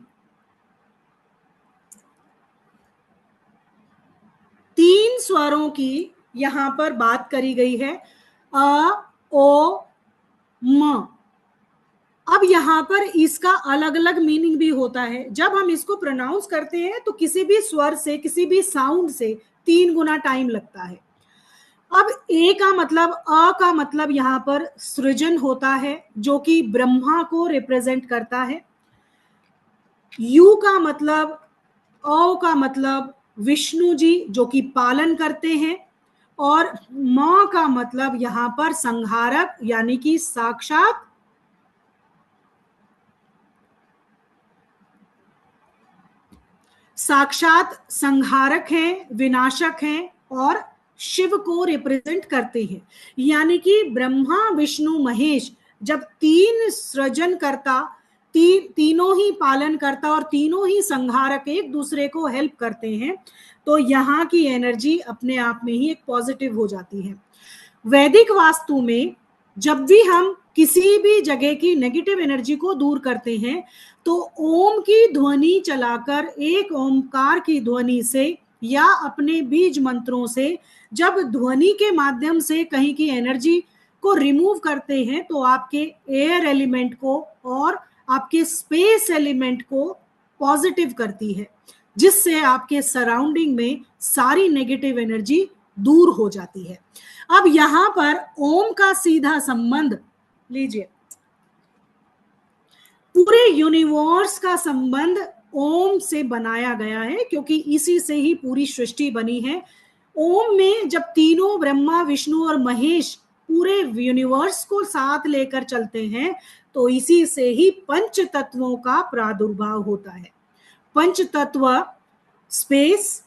3 स्वरों की यहां पर बात करी गई है, अ, ओ, म। अब यहाँ पर इसका अलग अलग मीनिंग भी होता है। जब हम इसको प्रोनाउंस करते हैं तो किसी भी स्वर से, किसी भी साउंड से 3 गुना टाइम लगता है। अब ए का मतलब, अ का मतलब यहाँ पर सृजन होता है, जो कि ब्रह्मा को रिप्रेजेंट करता है। यू का मतलब, औ का मतलब विष्णु जी, जो कि पालन करते हैं। और म का मतलब यहां पर संहारक, यानी कि साक्षात संहारक हैं, विनाशक हैं और शिव को रिप्रेजेंट करते हैं। यानी कि ब्रह्मा विष्णु महेश जब तीन सृजन करता, तीनों ही पालन करता और तीनों ही संहारक एक दूसरे को हेल्प करते हैं, तो यहाँ की एनर्जी अपने आप में ही एक पॉजिटिव हो जाती है। वैदिक वास्तु में जब भी हम किसी भी जगह की नेगेटिव एनर्जी को दूर करते हैं तो ओम की ध्वनि चलाकर, एक ओमकार की ध्वनि से या अपने बीज मंत्रों से जब ध्वनि के माध्यम से कहीं की एनर्जी को रिमूव करते हैं तो आपके एयर एलिमेंट को और आपके स्पेस एलिमेंट को पॉजिटिव करती है, जिससे आपके सराउंडिंग में सारी नेगेटिव एनर्जी दूर हो जाती है। अब यहां पर ओम का सीधा संबंध लीजिए, पूरे यूनिवर्स का संबंध ओम से बनाया गया है, क्योंकि इसी से ही पूरी सृष्टि बनी है। ओम में जब तीनों ब्रह्मा विष्णु और महेश पूरे यूनिवर्स को साथ लेकर चलते हैं तो इसी से ही पंच तत्वों का प्रादुर्भाव होता है। पंच तत्व स्पेस,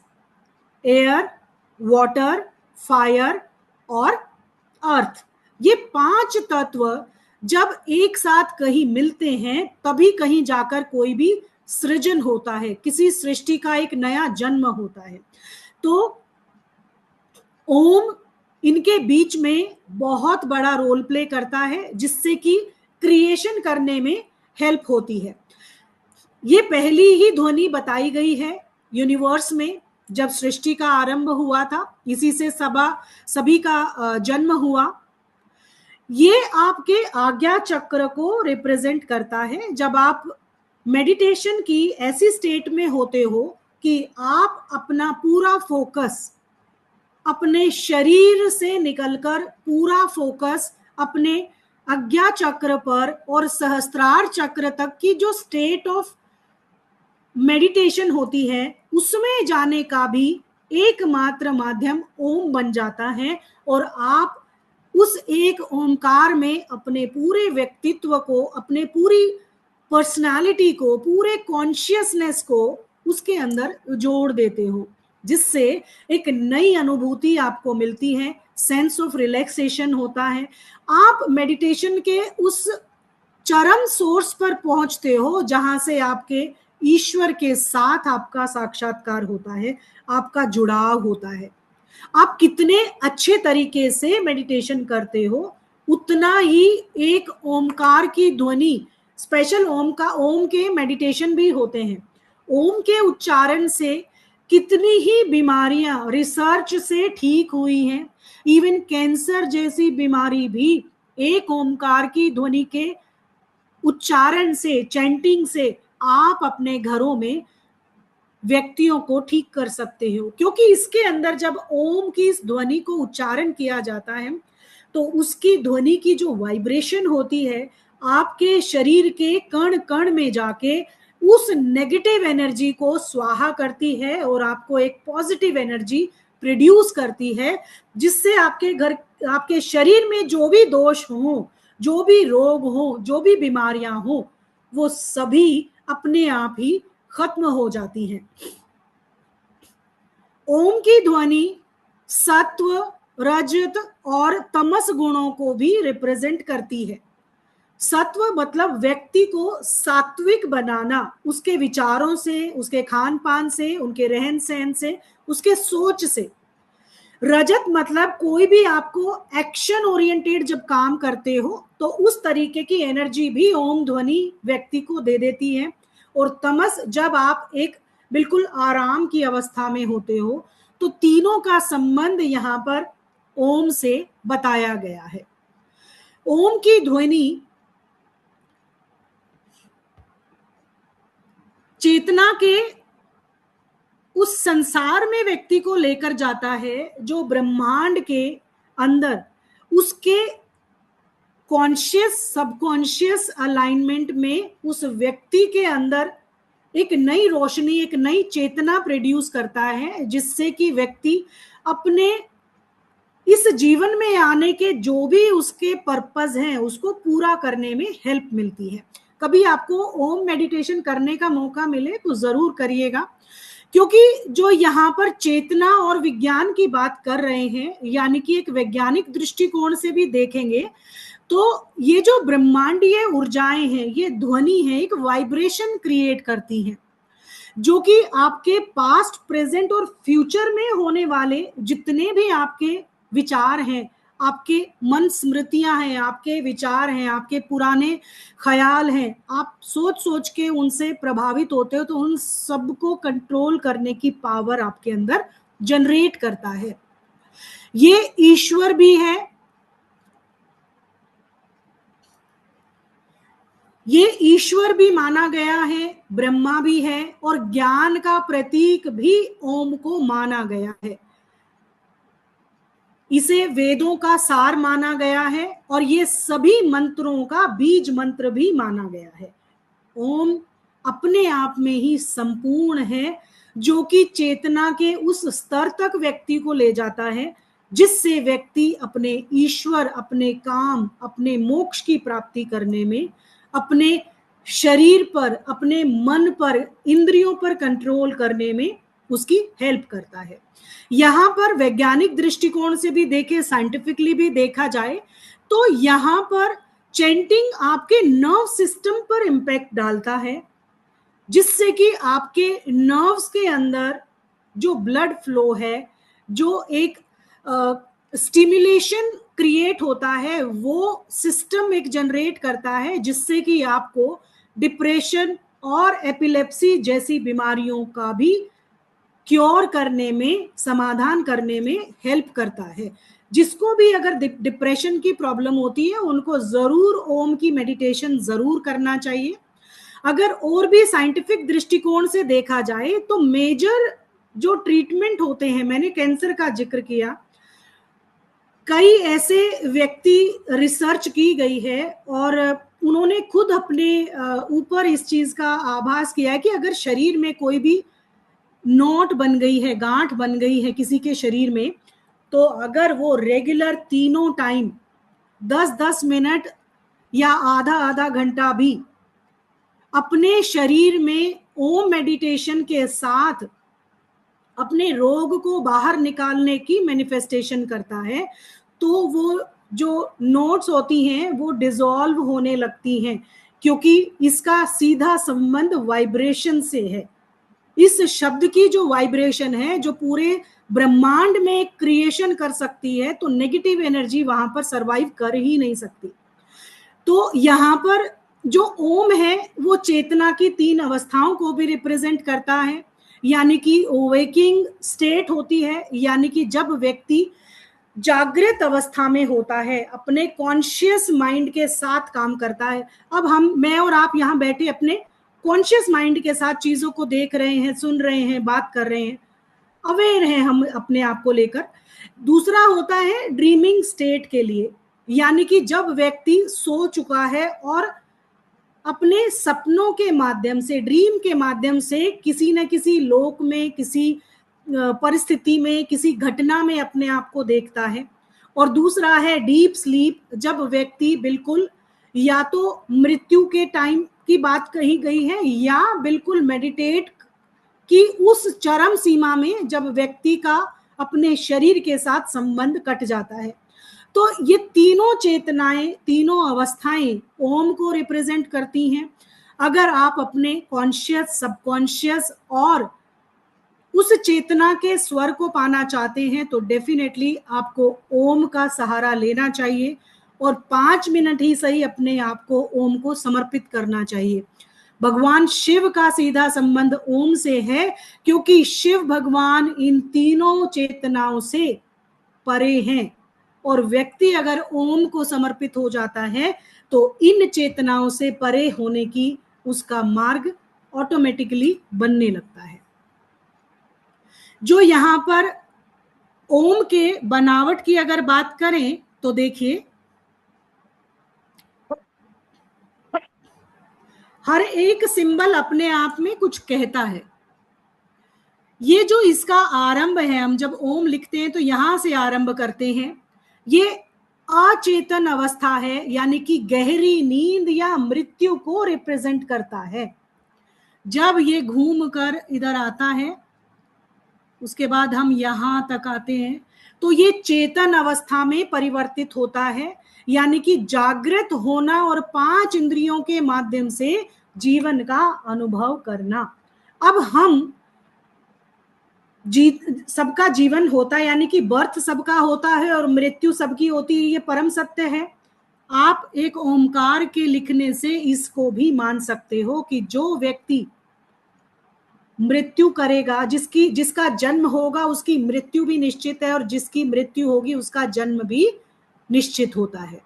एयर, वाटर, फायर और अर्थ, ये पांच तत्व जब एक साथ कहीं मिलते हैं तभी कहीं जाकर कोई भी सृजन होता है, किसी सृष्टि का एक नया जन्म होता है। तो ओम इनके बीच में बहुत बड़ा रोल प्ले करता है, जिससे कि क्रिएशन करने में हेल्प होती है। ये पहली ही ध्वनि बताई गई है यूनिवर्स में जब सृष्टि का आरंभ हुआ था, इसी से सभी का जन्म हुआ। ये आपके आज्ञा चक्र को रिप्रेजेंट करता है। जब आप मेडिटेशन की ऐसी स्टेट में होते हो कि आप अपना पूरा फोकस अपने शरीर से निकलकर पूरा फोकस अपने आज्ञा चक्र पर और सहस्त्रार चक्र तक की जो स्टेट ऑफ मेडिटेशन होती है, उसमें जाने का भी एकमात्र माध्यम ओम बन जाता है और आप उस एक ओमकार में अपने पूरे व्यक्तित्व को, अपने पूरी पर्सनालिटी को, पूरे कॉन्शियसनेस को उसके अंदर जोड़ देते हो, जिससे एक नई अनुभूति आपको मिलती है, सेंस ऑफ रिलैक्सेशन होता है। आप मेडिटेशन के उस चरम सोर्स पर पहुंचते हो जहां से आपके ईश्वर के साथ आपका साक्षात्कार होता है, आपका जुड़ाव होता है। आप कितने अच्छे तरीके से मेडिटेशन करते हो, उतना ही एक ओमकार की ध्वनि, स्पेशल ओम के मेडिटेशन भी होते हैं। ओम के उच्चारण से कितनी ही बीमारियां रिसर्च से ठीक हुई हैं। इवन कैंसर जैसी बीमारी भी एक ओमकार की ध्वनि के उच्चारण से, चैंटिंग से आप अपने घरों में व्यक्तियों को ठीक कर सकते हो, क्योंकि इसके अंदर जब ओम की इस ध्वनि को उच्चारण किया जाता है तो उसकी ध्वनि की जो वाइब्रेशन होती है आपके शरीर के कण कण में जाके उस नेगेटिव एनर्जी को स्वाहा करती है और आपको एक पॉजिटिव एनर्जी प्रोड्यूस करती है, जिससे आपके शरीर में जो भी दोष हो, जो भी रोग हो, जो भी बीमारियां हो, वो सभी अपने आप ही खत्म हो जाती हैं। ओम की ध्वनि सत्व, रजत और तमस गुणों को भी रिप्रेजेंट करती है। सत्व मतलब व्यक्ति को सात्विक बनाना, उसके विचारों से, उसके खान पान से, उनके रहन सहन से, उसके सोच से। रजत मतलब कोई भी आपको एक्शन ओरिएंटेड जब काम करते हो तो उस तरीके की एनर्जी भी ओम ध्वनि व्यक्ति को दे देती है। और तमस जब आप एक बिल्कुल आराम की अवस्था में होते हो, तो तीनों का संबंध यहाँ पर ओम से बताया गया है। ओम की ध्वनि चेतना के उस संसार में व्यक्ति को लेकर जाता है जो ब्रह्मांड के अंदर उसके कॉन्शियस सबकॉन्शियस अलाइनमेंट में उस व्यक्ति के अंदर एक नई रोशनी, एक नई चेतना प्रोड्यूस करता है, जिससे कि व्यक्ति अपने इस जीवन में आने के जो भी उसके पर्पस हैं उसको पूरा करने में हेल्प मिलती है। कभी आपको ओम मेडिटेशन करने का मौका मिले तो जरूर करिएगा, क्योंकि जो यहाँ पर चेतना और विज्ञान की बात कर रहे हैं, यानी कि एक वैज्ञानिक दृष्टिकोण से भी देखेंगे तो ये जो ब्रह्मांडीय ऊर्जाएं हैं, ये ध्वनि है, एक वाइब्रेशन क्रिएट करती हैं, जो कि आपके पास्ट, प्रेजेंट और फ्यूचर में होने वाले जितने भी आपके विचार हैं, आपके मन स्मृतियां हैं, आपके विचार हैं, आपके पुराने ख्याल हैं, आप सोच सोच के उनसे प्रभावित होते हो, तो उन सबको कंट्रोल करने की पावर आपके अंदर जनरेट करता है। ये ईश्वर भी है, ये ईश्वर भी माना गया है, ब्रह्मा भी है, और ज्ञान का प्रतीक भी ओम को माना गया है। इसे वेदों का सार माना गया है और ये सभी मंत्रों का बीज मंत्र भी माना गया है। ओम अपने आप में ही संपूर्ण है, जो कि चेतना के उस स्तर तक व्यक्ति को ले जाता है जिससे व्यक्ति अपने ईश्वर, अपने काम, अपने मोक्ष की प्राप्ति करने में, अपने शरीर पर, अपने मन पर, इंद्रियों पर कंट्रोल करने में उसकी हेल्प करता है। यहां पर वैज्ञानिक दृष्टिकोण से भी देखे, साइंटिफिकली भी देखा जाए तो यहां पर चैंटिंग आपके नर्व सिस्टम पर इंपैक्ट डालता है, जिससे कि आपके नर्व्स के अंदर जो ब्लड फ्लो है, जो एक स्टिमुलेशन क्रिएट होता है, वो सिस्टम एक जनरेट करता है, जिससे कि आपको डिप्रेशन और एपिलेप्सी जैसी बीमारियों का भी क्योर करने में, समाधान करने में हेल्प करता है। जिसको भी अगर डिप्रेशन की प्रॉब्लम होती है उनको जरूर ओम की मेडिटेशन जरूर करना चाहिए। अगर और भी साइंटिफिक दृष्टिकोण से देखा जाए तो मेजर जो ट्रीटमेंट होते हैं, मैंने कैंसर का जिक्र किया, कई ऐसे व्यक्ति रिसर्च की गई है और उन्होंने खुद अपने ऊपर इस चीज का आभास किया है कि अगर शरीर में कोई भी नोट बन गई है, गांठ बन गई है किसी के शरीर में, तो अगर वो रेगुलर तीनों टाइम 10-10 मिनट या आधा आधा घंटा भी अपने शरीर में ओम मेडिटेशन के साथ अपने रोग को बाहर निकालने की मैनिफेस्टेशन करता है, तो वो जो नोट्स होती हैं वो डिसॉल्व होने लगती हैं, क्योंकि इसका सीधा संबंध वाइब्रेशन से है। इस शब्द की जो वाइब्रेशन है, जो पूरे ब्रह्मांड में क्रिएशन कर सकती है, तो नेगेटिव एनर्जी वहां पर सरवाइव कर ही नहीं सकती। तो यहाँ पर जो ओम है वो चेतना की 3 अवस्थाओं को भी रिप्रेजेंट करता है, यानी कि ओवेकिंग स्टेट होती है, यानी कि जब व्यक्ति जागृत अवस्था में होता है, अपने कॉन्शियस माइंड के साथ काम करता है। अब मैं और आप यहाँ बैठे अपने कॉन्शियस माइंड के साथ चीजों को देख रहे हैं, सुन रहे हैं, बात कर रहे हैं, अवेयर हैं हम अपने आप को लेकर। दूसरा होता है ड्रीमिंग स्टेट के लिए, यानी कि जब व्यक्ति सो चुका है और अपने सपनों के माध्यम से, ड्रीम के माध्यम से किसी न किसी लोक में, किसी परिस्थिति में, किसी घटना में अपने आप को देखता है। और दूसरा है डीप स्लीप, जब व्यक्ति बिल्कुल या तो मृत्यु के टाइम की बात कही गई है या बिल्कुल मेडिटेट की उस चरम सीमा में जब व्यक्ति का अपने शरीर के साथ संबंध कट जाता है। तो ये तीनों चेतनाएं, तीनों अवस्थाएं ओम को रिप्रेजेंट करती हैं। अगर आप अपने कॉन्शियस, सबकॉन्शियस और उस चेतना के स्वर को पाना चाहते हैं तो डेफिनेटली आपको ओम का सहारा लेना चाहिए और 5 मिनट ही सही अपने आप को ओम को समर्पित करना चाहिए। भगवान शिव का सीधा संबंध ओम से है, क्योंकि शिव भगवान इन तीनों चेतनाओं से परे हैं, और व्यक्ति अगर ओम को समर्पित हो जाता है तो इन चेतनाओं से परे होने की उसका मार्ग ऑटोमेटिकली बनने लगता है। जो यहाँ पर ओम के बनावट की अगर बात करें तो देखिए, हर एक सिंबल अपने आप में कुछ कहता है। ये जो इसका आरंभ है, हम जब ओम लिखते हैं तो यहां से आरंभ करते हैं। ये अचेतन अवस्था है, यानी कि गहरी नींद या मृत्यु को रिप्रेजेंट करता है। जब ये घूम कर इधर आता है, उसके बाद हम यहां तक आते हैं, तो ये चेतन अवस्था में परिवर्तित होता है, यानी कि जागृत होना और 5 इंद्रियों के माध्यम से जीवन का अनुभव करना। अब हम सबका जीवन होता है, यानी कि बर्थ सबका होता है और मृत्यु सबकी होती है, ये परम सत्य है। आप एक ओमकार के लिखने से इसको भी मान सकते हो कि जो व्यक्ति मृत्यु करेगा, जिसका जन्म होगा उसकी मृत्यु भी निश्चित है, और जिसकी मृत्यु होगी उसका जन्म भी निश्चित होता है।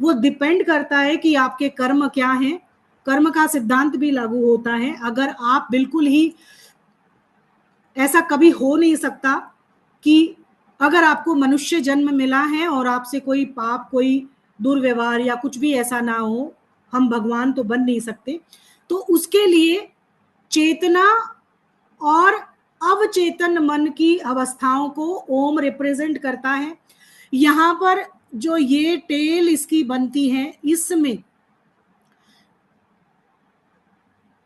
वो डिपेंड करता है कि आपके कर्म क्या हैं। कर्म का सिद्धांत भी लागू होता है। अगर आप बिल्कुल ही, ऐसा कभी हो नहीं सकता कि अगर आपको मनुष्य जन्म मिला है और आपसे कोई पाप, कोई दुर्व्यवहार या कुछ भी ऐसा ना हो, हम भगवान तो बन नहीं सकते। तो उसके लिए चेतना और अवचेतन मन की अवस्थाओं को ओम रिप्रेजेंट करता है। यहां पर जो ये टेल इसकी बनती है, इसमें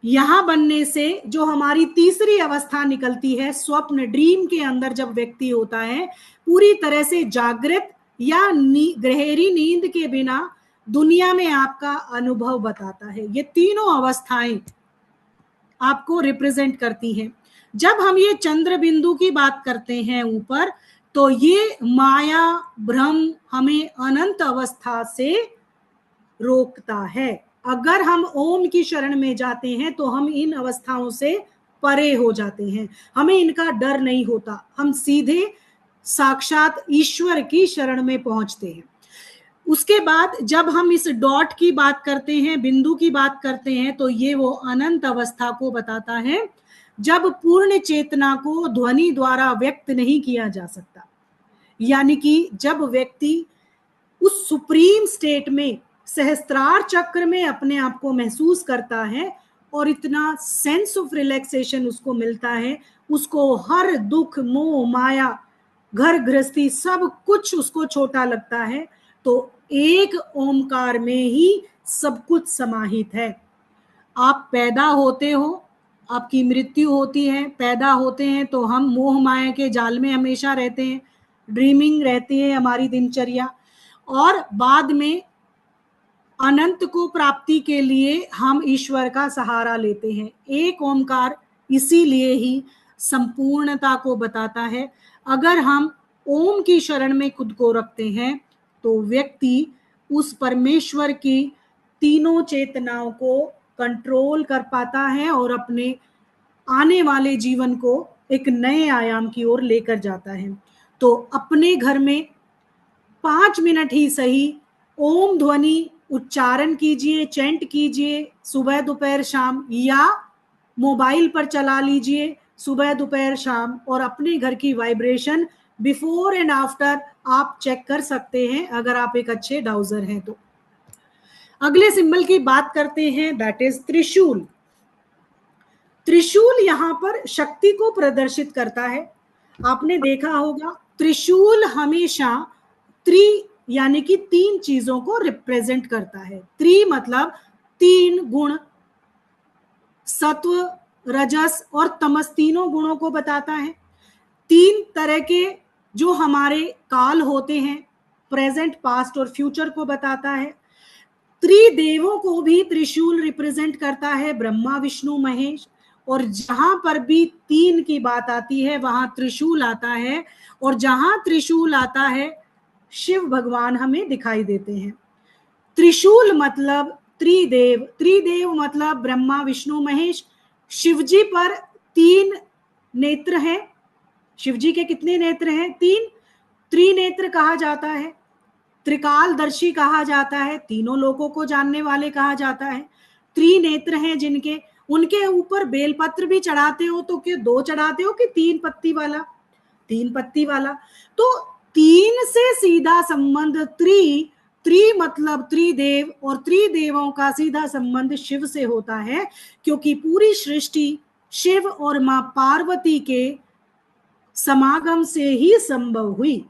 यहां बनने से जो हमारी तीसरी अवस्था निकलती है, स्वप्न, ड्रीम के अंदर जब व्यक्ति होता है, पूरी तरह से जागृत या गहरी नींद के बिना दुनिया में आपका अनुभव बताता है। ये तीनों अवस्थाएं आपको रिप्रेजेंट करती हैं। जब हम ये चंद्र बिंदु की बात करते हैं ऊपर, तो ये माया भ्रम हमें अनंत अवस्था से रोकता है। अगर हम ओम की शरण में जाते हैं तो हम इन अवस्थाओं से परे हो जाते हैं, हमें इनका डर नहीं होता, हम सीधे साक्षात ईश्वर की शरण में पहुंचते हैं। उसके बाद जब हम इस डॉट की बात करते हैं, बिंदु की बात करते हैं, तो ये वो अनंत अवस्था को बताता है जब पूर्ण चेतना को ध्वनि द्वारा व्यक्त नहीं किया जा सकता। यानी कि जब व्यक्ति उस सुप्रीम स्टेट में, सहस्त्रार चक्र में अपने आप को महसूस करता है और इतना सेंस ऑफ रिलैक्सेशन उसको मिलता है, उसको हर दुख, मोह, माया, घर गृहस्थी सब कुछ उसको छोटा लगता है। तो एक ओमकार में ही सब कुछ समाहित है। आप पैदा होते हो, आपकी मृत्यु होती है, पैदा होते हैं तो हम मोह माया के जाल में हमेशा रहते हैं, ड्रीमिंग रहती है हमारी दिनचर्या, और बाद में अनंत को प्राप्ति के लिए हम ईश्वर का सहारा लेते हैं। एक ओमकार इसीलिए ही संपूर्णता को बताता है। अगर हम ओम की शरण में खुद को रखते हैं तो व्यक्ति उस परमेश्वर की तीनों चेतनाओं को कंट्रोल कर पाता है और अपने आने वाले जीवन को एक नए आयाम की ओर लेकर जाता है। तो अपने घर में 5 मिनट ही सही ओम ध्वनि उच्चारण कीजिए, चैंट कीजिए, सुबह दोपहर शाम, या मोबाइल पर चला लीजिए सुबह दोपहर शाम, और अपने घर की वाइब्रेशन बिफोर एंड आफ्टर आप चेक कर सकते हैं अगर आप एक अच्छे डाउजर हैं तो। अगले सिंबल की बात करते हैं, दैट इज त्रिशूल। त्रिशूल यहां पर शक्ति को प्रदर्शित करता है। आपने देखा होगा त्रिशूल हमेशा यानी कि 3 चीजों को रिप्रेजेंट करता है। मतलब 3 गुण, सत्व, रजस और तमस, तीनों गुणों को बताता है। 3 तरह के जो हमारे काल होते हैं, प्रेजेंट, पास्ट और फ्यूचर को बताता है। त्रिदेवों को भी त्रिशूल रिप्रेजेंट करता है, ब्रह्मा, विष्णु, महेश, और जहां पर भी 3 की बात आती है वहां त्रिशूल आता है, और जहां त्रिशूल आता है शिव भगवान हमें दिखाई देते हैं। त्रिशूल मतलब त्रिदेव मतलब ब्रह्मा, विष्णु, महेश। शिवजी पर 3 नेत्र हैं। शिवजी के कितने नेत्र हैं? 3। त्रिनेत्र कहा जाता है, त्रिकालदर्शी कहा जाता है, तीनों लोकों को जानने वाले कहा जाता है। त्रिनेत्र हैं जिनके, उनके ऊपर बेलपत्र भी चढ़ाते हो तो क्या 2 चढ़ाते हो कि 3 पत्ती वाला? 3 पत्ती वाला। तो 3 से सीधा संबंध त्रि मतलब त्रिदेव, और त्रिदेवों का सीधा संबंध शिव से होता है, क्योंकि पूरी सृष्टि शिव और मां पार्वती के समागम से ही संभव हुई।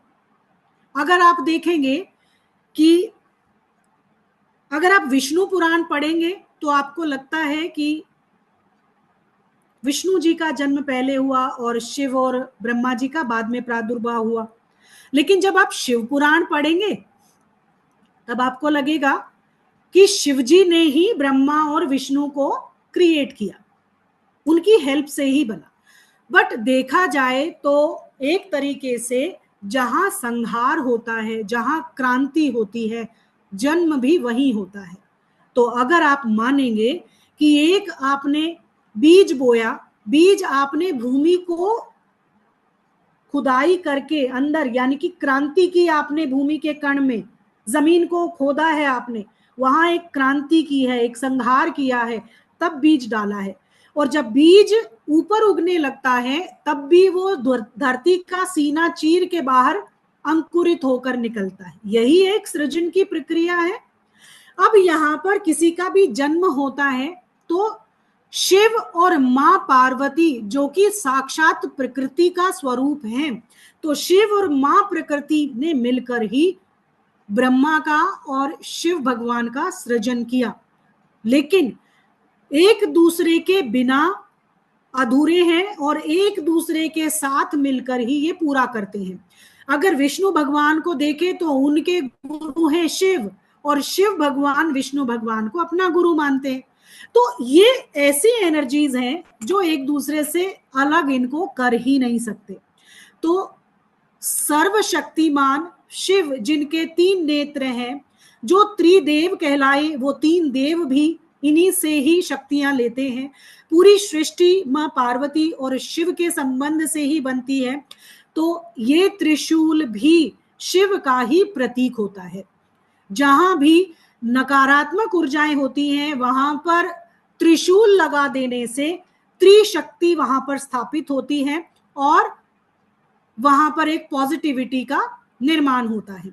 अगर आप देखेंगे कि अगर आप विष्णु पुराण पढ़ेंगे तो आपको लगता है कि विष्णु जी का जन्म पहले हुआ और शिव और ब्रह्मा जी का बाद में प्रादुर्भाव हुआ। लेकिन जब आप शिव पुराण पढ़ेंगे तब आपको लगेगा कि शिव जी ने ही ब्रह्मा और विष्णु को क्रिएट किया, उनकी हेल्प से ही बना। बट देखा जाए तो एक तरीके से जहां संहार होता है, जहां क्रांति होती है, जन्म भी वही होता है। तो अगर आप मानेंगे कि एक आपने बीज बोया, बीज आपने भूमि को खुदाई करके अंदर, यानी कि क्रांति की आपने भूमि के कण में, जमीन को खोदा है आपने, वहां एक क्रांति की है, एक संहार किया है, तब बीज डाला है। और जब बीज ऊपर उगने लगता है तब भी वो धरती का सीना चीर के बाहर अंकुरित होकर निकलता है। यही एक सृजन की प्रक्रिया है। अब यहाँ पर किसी का भी जन्म होता है तो शिव और मां पार्वती जो कि साक्षात प्रकृति का स्वरूप है, तो शिव और मां प्रकृति ने मिलकर ही ब्रह्मा का और शिव भगवान का सृजन किया। लेकिन एक दूसरे के बिना अधूरे हैं और एक दूसरे के साथ मिलकर ही ये पूरा करते हैं। अगर विष्णु भगवान को देखें तो उनके गुरु हैं शिव, और शिव भगवान विष्णु भगवान को अपना गुरु मानते हैं। तो ये ऐसी एनर्जीज हैं जो एक दूसरे से अलग इनको कर ही नहीं सकते। तो सर्वशक्तिमान शिव जिनके 3 नेत्र हैं, जो त्रिदेव कहलाए, वो 3 देव भी इन्हीं से ही शक्तियां लेते हैं। पूरी सृष्टि मां पार्वती और शिव के संबंध से ही बनती है। तो ये त्रिशूल भी शिव का ही प्रतीक होता है। जहां भी नकारात्मक ऊर्जाएं होती हैं वहां पर त्रिशूल लगा देने से त्रिशक्ति वहां पर स्थापित होती है और वहां पर एक पॉजिटिविटी का निर्माण होता है।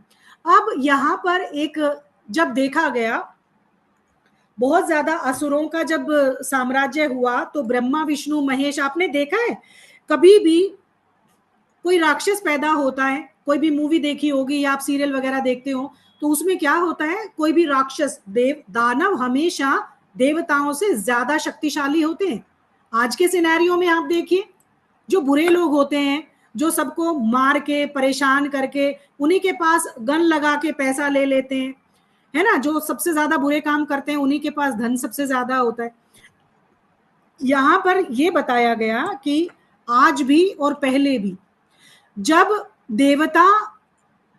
अब यहां पर एक जब देखा गया, बहुत ज्यादा असुरों का जब साम्राज्य हुआ तो ब्रह्मा विष्णु महेश, आपने देखा है कभी भी कोई राक्षस पैदा होता है, कोई भी मूवी देखी होगी या आप सीरियल वगैरह देखते हो तो उसमें क्या होता है, कोई भी राक्षस, देव दानव हमेशा देवताओं से ज्यादा शक्तिशाली होते हैं। आज के सिनेरियो में आप देखिए, जो बुरे लोग होते हैं, जो सबको मार के परेशान करके उन्हीं के पास गन लगा के पैसा ले लेते हैं, है ना, जो सबसे ज्यादा बुरे काम करते हैं उन्हीं के पास धन सबसे ज्यादा होता है। यहां पर यह बताया गया कि आज भी और पहले भी जब देवता,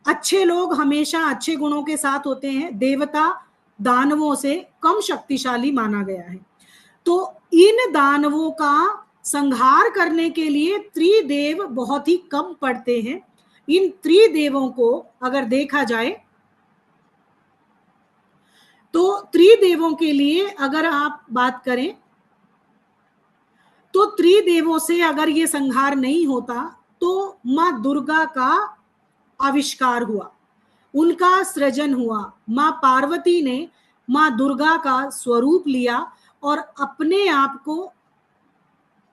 अच्छे लोग हमेशा अच्छे गुणों के साथ होते हैं, देवता दानवों से कम शक्तिशाली माना गया है। तो इन दानवों का संहार करने के लिए त्रिदेव बहुत ही कम पड़ते हैं। इन त्रिदेवों को अगर देखा जाए तो त्रिदेवों के लिए अगर आप बात करें तो त्रिदेवों से अगर ये संहार नहीं होता तो मां दुर्गा का आविष्कार हुआ, उनका सृजन हुआ। मां पार्वती ने मां दुर्गा का स्वरूप लिया और अपने आप को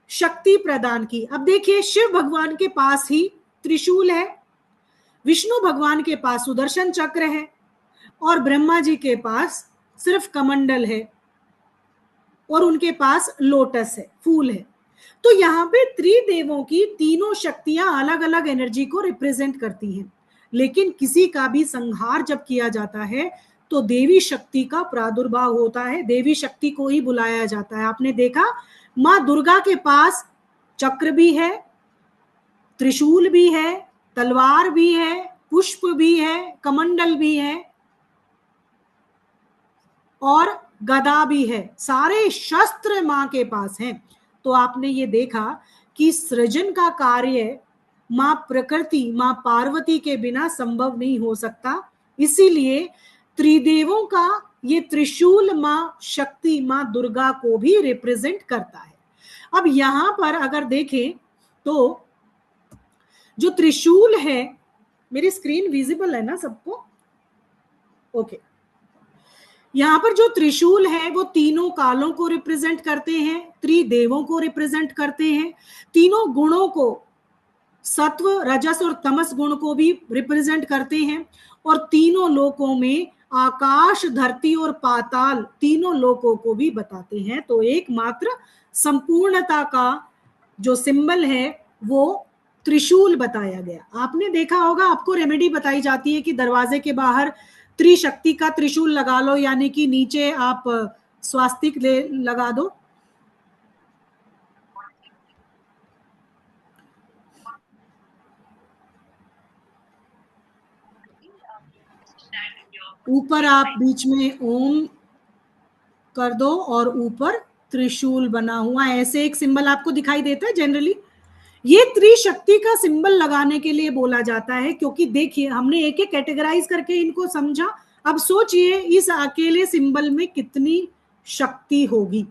शक्ति प्रदान की। अब देखिए, शिव भगवान के पास ही त्रिशूल है, विष्णु भगवान के पास सुदर्शन चक्र है और ब्रह्मा जी के पास सिर्फ कमंडल है और उनके पास लोटस है, फूल है। तो यहाँ पे त्रिदेवों की तीनों शक्तियां अलग अलग एनर्जी को रिप्रेजेंट करती हैं। लेकिन किसी का भी संहार जब किया जाता है तो देवी शक्ति का प्रादुर्भाव होता है, देवी शक्ति को ही बुलाया जाता है। आपने देखा, मां दुर्गा के पास चक्र भी है, त्रिशूल भी है, तलवार भी है, पुष्प भी है, कमंडल भी है और गदा भी है, सारे शस्त्र मां के पास हैं। तो आपने ये देखा कि सृजन का कार्य मां प्रकृति, मां पार्वती के बिना संभव नहीं हो सकता। इसीलिए त्रिदेवों का ये त्रिशूल मां शक्ति, मां दुर्गा को भी रिप्रेजेंट करता है। अब यहां पर अगर देखें तो जो त्रिशूल है, मेरी स्क्रीन विजिबल है ना सबको? ओके। यहाँ पर जो त्रिशूल है वो तीनों कालों को रिप्रेजेंट करते हैं, त्रिदेवों को रिप्रेजेंट करते हैं, तीनों गुणों को, सत्व, रजस और तमस गुण को भी रिप्रेजेंट करते हैं, और तीनों लोकों में आकाश, धरती और पाताल तीनों लोकों को भी बताते हैं। तो एकमात्र संपूर्णता का जो सिंबल है वो त्रिशूल बताया गया। आपने देखा होगा, आपको रेमेडी बताई जाती है कि दरवाजे के बाहर त्रिशक्ति का त्रिशूल लगा लो, यानी कि नीचे आप स्वास्तिक लगा दो। ऊपर आप बीच में ओम कर दो और ऊपर त्रिशूल बना हुआ ऐसे एक सिंबल आपको दिखाई देता है जनरली। ये त्रिशक्ति का सिंबल लगाने के लिए बोला जाता है, क्योंकि देखिए हमने एक एक कैटेगराइज करके इनको समझा। अब सोचिए इस अकेले सिंबल में कितनी शक्ति होगी।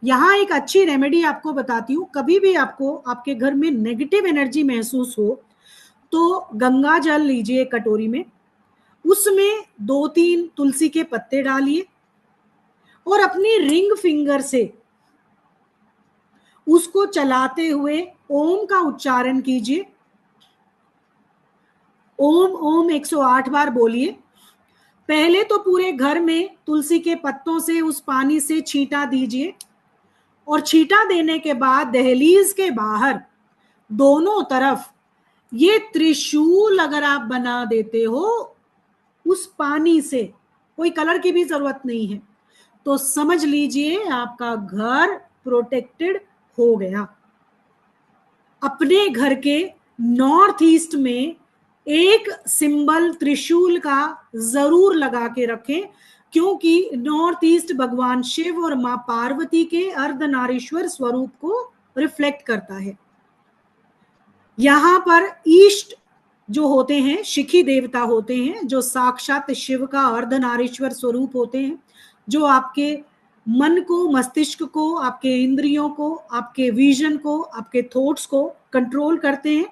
यहाँ एक अच्छी रेमेडी आपको बताती हूँ। कभी भी आपको आपके घर में नेगेटिव एनर्जी महसूस हो तो गंगा जल लीजिए कटोरी में, उसमें 2-3 तुलसी के पत्ते डालिए और अपनी रिंग फिंगर से उसको चलाते हुए ओम का उच्चारण कीजिए। ओम ओम 108 बार बोलिए। पहले तो पूरे घर में तुलसी के पत्तों से उस पानी से छींटा दीजिए, और छींटा देने के बाद दहलीज के बाहर दोनों तरफ ये त्रिशूल अगर आप बना देते हो उस पानी से, कोई कलर की भी जरूरत नहीं है, तो समझ लीजिए आपका घर प्रोटेक्टेड हो गया। अपने घर के नॉर्थ ईस्ट में एक सिंबल त्रिशूल का जरूर लगा के रखें, क्योंकि नॉर्थ ईस्ट भगवान शिव और मां पार्वती के अर्धनारीश्वर स्वरूप को रिफ्लेक्ट करता है। यहां पर ईस्ट जो होते हैं शिखी देवता होते हैं, जो साक्षात शिव का अर्धनारीश्वर स्वरूप होते हैं, जो आपके मन को, मस्तिष्क को, आपके इंद्रियों को, आपके विजन को, आपके थॉट्स को कंट्रोल करते हैं,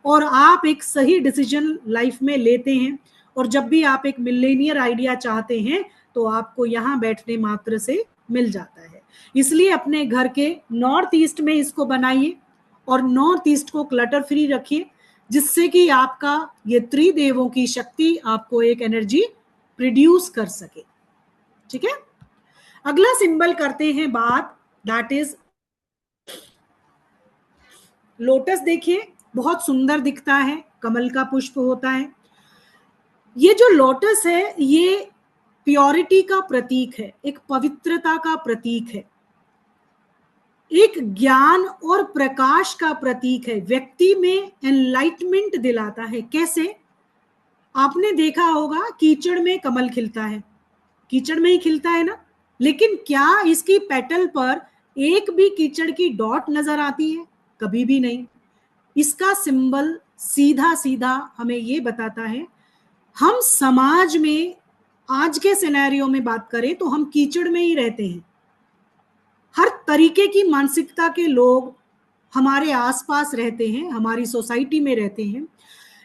और आप एक सही डिसीजन लाइफ में लेते हैं। और जब भी आप एक मिलेनियर आइडिया चाहते हैं तो आपको यहाँ बैठने मात्र से मिल जाता है। इसलिए अपने घर के नॉर्थ ईस्ट में इसको बनाइए और नॉर्थ ईस्ट को क्लटर फ्री रखिए, जिससे कि आपका ये त्रिदेवों की शक्ति आपको एक एनर्जी प्रोड्यूस कर सके। ठीक है, अगला सिंबल करते हैं बात, दैट इज लोटस। देखिए बहुत सुंदर दिखता है, कमल का पुष्प होता है। ये जो लोटस है ये प्योरिटी का प्रतीक है, एक पवित्रता का प्रतीक है, एक ज्ञान और प्रकाश का प्रतीक है, व्यक्ति में एनलाइटमेंट दिलाता है। कैसे? आपने देखा होगा कीचड़ में कमल खिलता है, कीचड़ में ही खिलता है ना, लेकिन क्या इसकी पेटल पर एक भी कीचड़ की डॉट नजर आती है? कभी भी नहीं। इसका सिंबल सीधा सीधा हमें ये बताता है, हम समाज में आज के सिनेरियो में बात करें तो हम कीचड़ में ही रहते हैं। हर तरीके की मानसिकता के लोग हमारे आसपास रहते हैं, हमारी सोसाइटी में रहते हैं,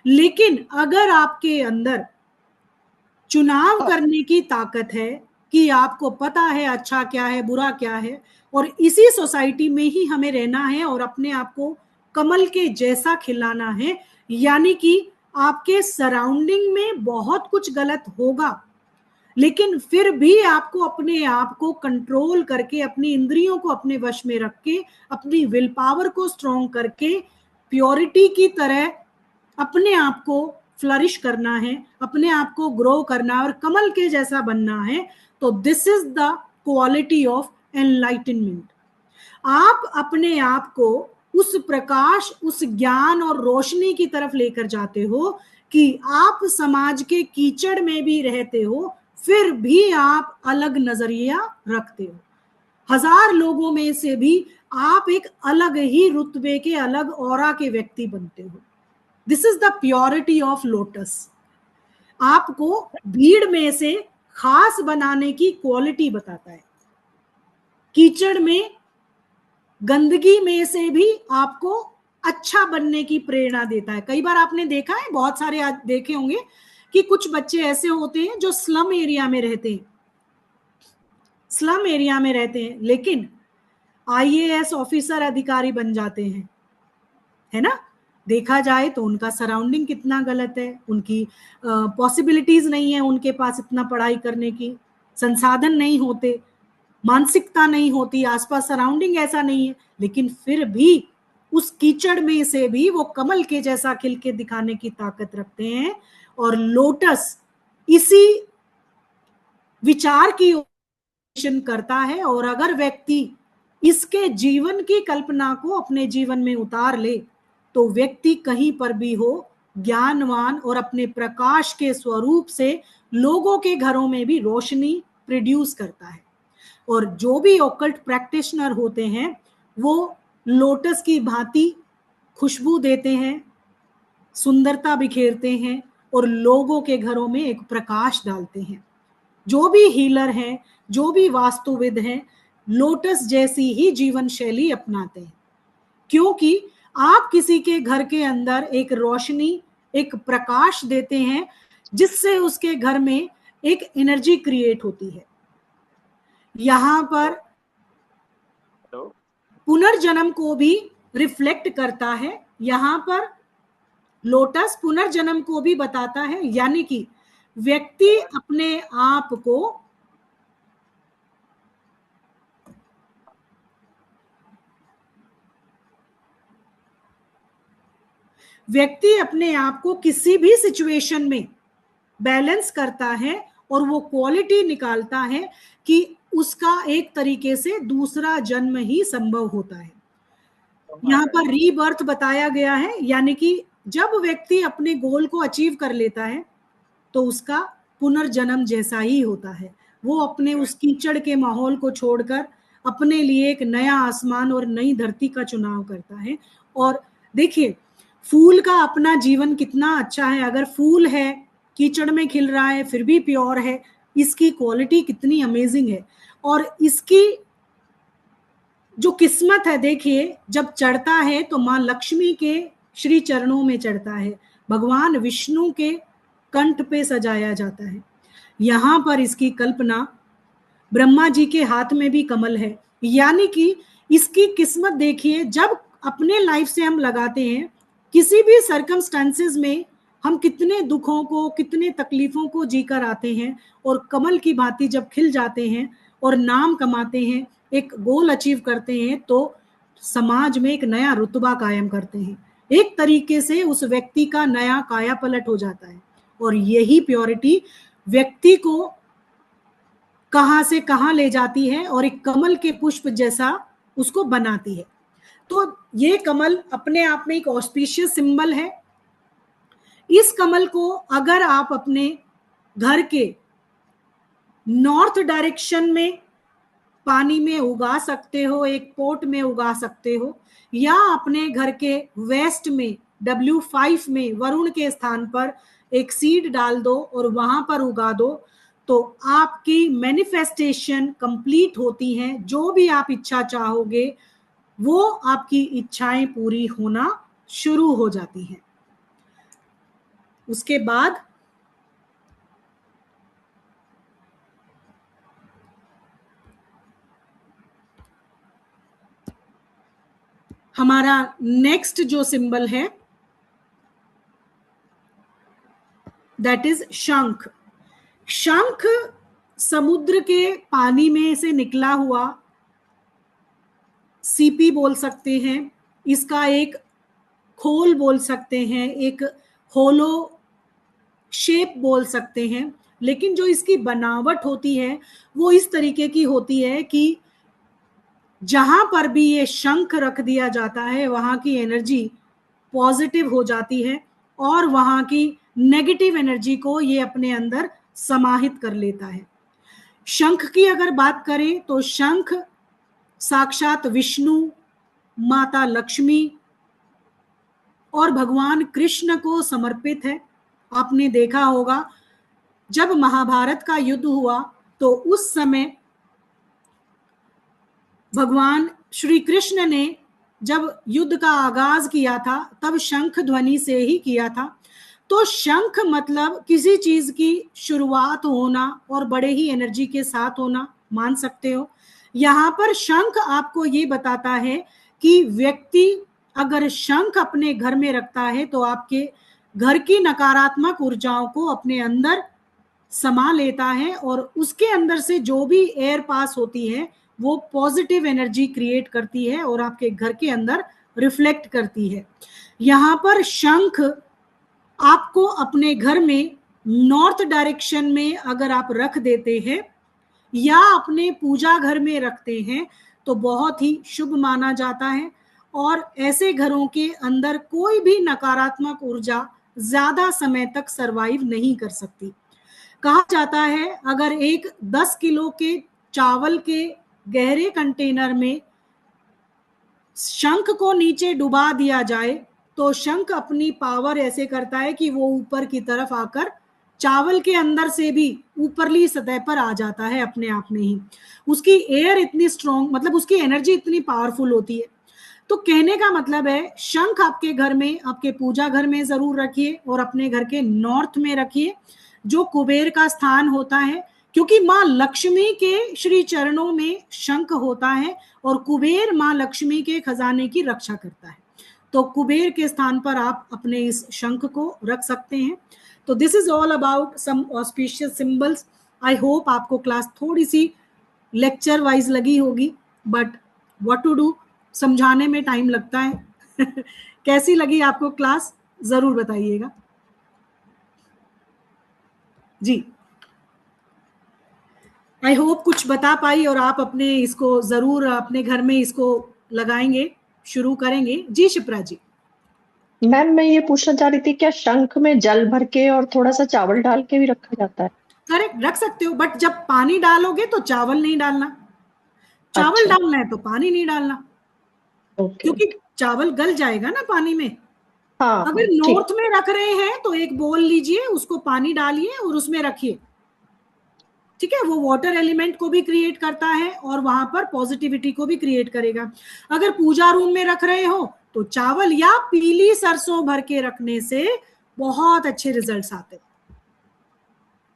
लेकिन अगर आपके अंदर चुनाव करने की ताकत है कि आपको पता है अच्छा क्या है, बुरा क्या है, और इसी सोसाइटी में ही हमें रहना है और अपने आप को कमल के जैसा खिलाना है, यानी कि आपके सराउंडिंग में बहुत कुछ गलत होगा, लेकिन फिर भी आपको अपने आप को कंट्रोल करके, अपनी इंद्रियों को अपने वश में रख के, अपनी विल पावर को स्ट्रॉन्ग करके प्योरिटी की तरह अपने आप को फ्लरिश करना है, अपने आप को ग्रो करना और कमल के जैसा बनना है। तो this is the quality of enlightenment. आप अपने आप को उस प्रकाश, उस ज्ञान और रोशनी की तरफ लेकर जाते हो कि आप समाज के कीचड़ में भी रहते हो, फिर भी आप अलग नजरिया रखते हो। 1000 लोगों में से भी आप एक अलग ही रुतबे के, अलग ऑरा के व्यक्ति बनते हो। This is the purity of lotus. आपको भीड़ में से खास बनाने की क्वालिटी बताता है। कीचड़ में, गंदगी में से भी आपको अच्छा बनने की प्रेरणा देता है। कई बार आपने देखा है, बहुत सारे देखे होंगे कि कुछ बच्चे ऐसे होते हैं जो स्लम एरिया में रहते हैं, स्लम एरिया में रहते हैं, लेकिन आईएएस ऑफिसर अधिकारी बन जाते हैं, है ना। देखा जाए तो उनका सराउंडिंग कितना गलत है, उनकी पॉसिबिलिटीज नहीं है उनके पास इतना पढ़ाई करने की, संसाधन नहीं होते, मानसिकता नहीं होती, आसपास सराउंडिंग ऐसा नहीं है, लेकिन फिर भी उस कीचड़ में से भी वो कमल के जैसा खिल के दिखाने की ताकत रखते हैं। और लोटस इसी विचार की करता है, और अगर व्यक्ति इसके जीवन की कल्पना को अपने जीवन में उतार ले तो व्यक्ति कहीं पर भी हो ज्ञानवान और अपने प्रकाश के स्वरूप से लोगों के घरों में भी रोशनी प्रोड्यूस करता है। और जो भी ऑकल्ट प्रैक्टिशनर होते हैं वो लोटस की भांति खुशबू देते हैं, सुंदरता बिखेरते हैं और लोगों के घरों में एक प्रकाश डालते हैं। जो भी हीलर हैं, जो भी वास्तुविद हैं, लोटस जैसी ही जीवन शैली अपनाते हैं, क्योंकि आप किसी के घर के अंदर एक रोशनी, एक प्रकाश देते हैं जिससे उसके घर में एक एनर्जी क्रिएट होती है। यहां पर पुनर्जन्म को भी रिफ्लेक्ट करता है, यहां पर लोटस पुनर्जन्म को भी बताता है, यानी कि व्यक्ति अपने आप को किसी भी सिचुएशन में बैलेंस करता है और वो क्वालिटी निकालता है कि उसका एक तरीके से दूसरा जन्म ही संभव होता है। यहाँ पर रीबर्थ बताया गया है, यानी कि जब व्यक्ति अपने गोल को अचीव कर लेता है तो उसका पुनर्जन्म जैसा ही होता है। वो अपने उस कीचड़ के माहौल को छोड़कर अपने लिए एक नया आसमान और नई धरती का चुनाव करता है। और देखिए फूल का अपना जीवन कितना अच्छा है, अगर फूल है कीचड़ में खिल रहा है फिर भी प्योर है, इसकी क्वालिटी कितनी अमेजिंग है। और इसकी जो किस्मत है, देखिए जब चढ़ता है तो माँ लक्ष्मी के श्री चरणों में चढ़ता है, भगवान विष्णु के कंठ पे सजाया जाता है। यहां पर इसकी कल्पना ब्रह्मा जी के हाथ में भी कमल है, यानी कि इसकी किस्मत देखिए, जब अपने लाइफ से हम लगाते हैं किसी भी सर्कमस्टेंसेस में, हम कितने दुखों को, कितने तकलीफों को जीकर आते हैं और कमल की भांति जब खिल जाते हैं और नाम कमाते हैं, एक गोल अचीव करते हैं, तो समाज में एक नया रुतबा कायम करते हैं। एक तरीके से उस व्यक्ति का नया काया पलट हो जाता है। और यही प्योरिटी व्यक्ति को कहां से कहां ले जाती है और एक कमल के पुष्प जैसा उसको बनाती है। तो ये कमल अपने आप में एक ऑस्पिशियस सिंबल है। इस कमल को अगर आप अपने घर के नॉर्थ डायरेक्शन में पानी में उगा सकते हो, एक पोट में उगा सकते हो, या अपने घर के वेस्ट में W5 में वरुण के स्थान पर एक सीड डाल दो और वहां पर उगा दो, तो आपकी मैनिफेस्टेशन कंप्लीट होती हैं। जो भी आप इच्छा चाहोगे वो आपकी इच्छाएं पूरी होना शुरू हो जाती हैं। उसके बाद हमारा नेक्स्ट जो सिंबल है दैट इज शंख। शंख समुद्र के पानी में से निकला हुआ सीपी बोल सकते हैं, इसका एक खोल बोल सकते हैं, एक होलो शेप बोल सकते हैं, लेकिन जो इसकी बनावट होती है वो इस तरीके की होती है कि जहां पर भी ये शंख रख दिया जाता है वहां की एनर्जी पॉजिटिव हो जाती है और वहां की नेगेटिव एनर्जी को ये अपने अंदर समाहित कर लेता है। शंख की अगर बात करें तो शंख साक्षात विष्णु, माता लक्ष्मी और भगवान कृष्ण को समर्पित है। आपने देखा होगा जब महाभारत का युद्ध हुआ तो उस समय भगवान श्री कृष्ण ने जब युद्ध का आगाज किया था तब शंख ध्वनि से ही किया था। तो शंख मतलब किसी चीज की शुरुआत होना और बड़े ही एनर्जी के साथ होना। मान सकते हो। यहाँ पर शंख आपको ये बताता है कि व्यक्ति अगर शंख अपने घर में रखता है तो आपके घर की नकारात्मक ऊर्जाओं को अपने अंदर समा लेता है और उसके अंदर से जो भी एयर पास होती है वो पॉजिटिव एनर्जी क्रिएट करती है और आपके घर के अंदर रिफ्लेक्ट करती है। यहाँ पर शंख आपको अपने घर में नॉर्थ डायरेक्शन में अगर आप रख देते हैं या अपने पूजा घर में रखते हैं तो बहुत ही शुभ माना जाता है और ऐसे घरों के अंदर कोई भी नकारात्मक ऊर्जा ज्यादा समय तक सरवाइव नहीं कर सकती। कहा जाता है अगर एक 10 किलो के चावल के गहरे कंटेनर में शंख को नीचे डुबा दिया जाए तो शंख अपनी पावर ऐसे करता है कि वो ऊपर की तरफ आकर चावल के अंदर से भी ऊपरली सतह पर आ जाता है अपने आप में ही। उसकी एयर इतनी स्ट्रॉन्ग, मतलब उसकी एनर्जी इतनी पावरफुल होती है। तो कहने का मतलब है शंख आपके घर में, आपके पूजा घर में जरूर रखिए और अपने घर के नॉर्थ में रखिए जो कुबेर का स्थान होता है, क्योंकि माँ लक्ष्मी के श्री चरणों में शंख होता है और कुबेर माँ लक्ष्मी के खजाने की रक्षा करता है। तो कुबेर के स्थान पर आप अपने इस शंख को रख सकते हैं। तो this is all about some auspicious symbols. I hope आपको क्लास थोड़ी सी लेक्चर वाइज लगी होगी, बट व्हाट टू डू, समझाने में टाइम लगता है। कैसी लगी आपको क्लास जरूर बताइएगा जी। आई होप कुछ बता पाई और आप अपने इसको जरूर अपने घर में इसको लगाएंगे, शुरू करेंगे। जी शिप्रा जी। मैम मैं ये पूछना चाह रही थी, क्या शंख में जल भर के और थोड़ा सा चावल डाल के भी रखा जाता है? करेक्ट, रख सकते हो, बट जब पानी डालोगे तो चावल नहीं डालना। चावल अच्छा। डालना है तो पानी नहीं डालना, क्योंकि चावल गल जाएगा ना पानी में। हाँ, अगर ठीक। नॉर्थ में रख रहे हैं तो एक बोल लीजिए, उसको पानी डालिए और उसमें रखिए, ठीक है। वो वाटर एलिमेंट को भी क्रिएट करता है और वहां पर पॉजिटिविटी को भी क्रिएट करेगा। अगर पूजा रूम में रख रहे हो तो चावल या पीली सरसों भर के रखने से बहुत अच्छे रिजल्ट्स आते हैं।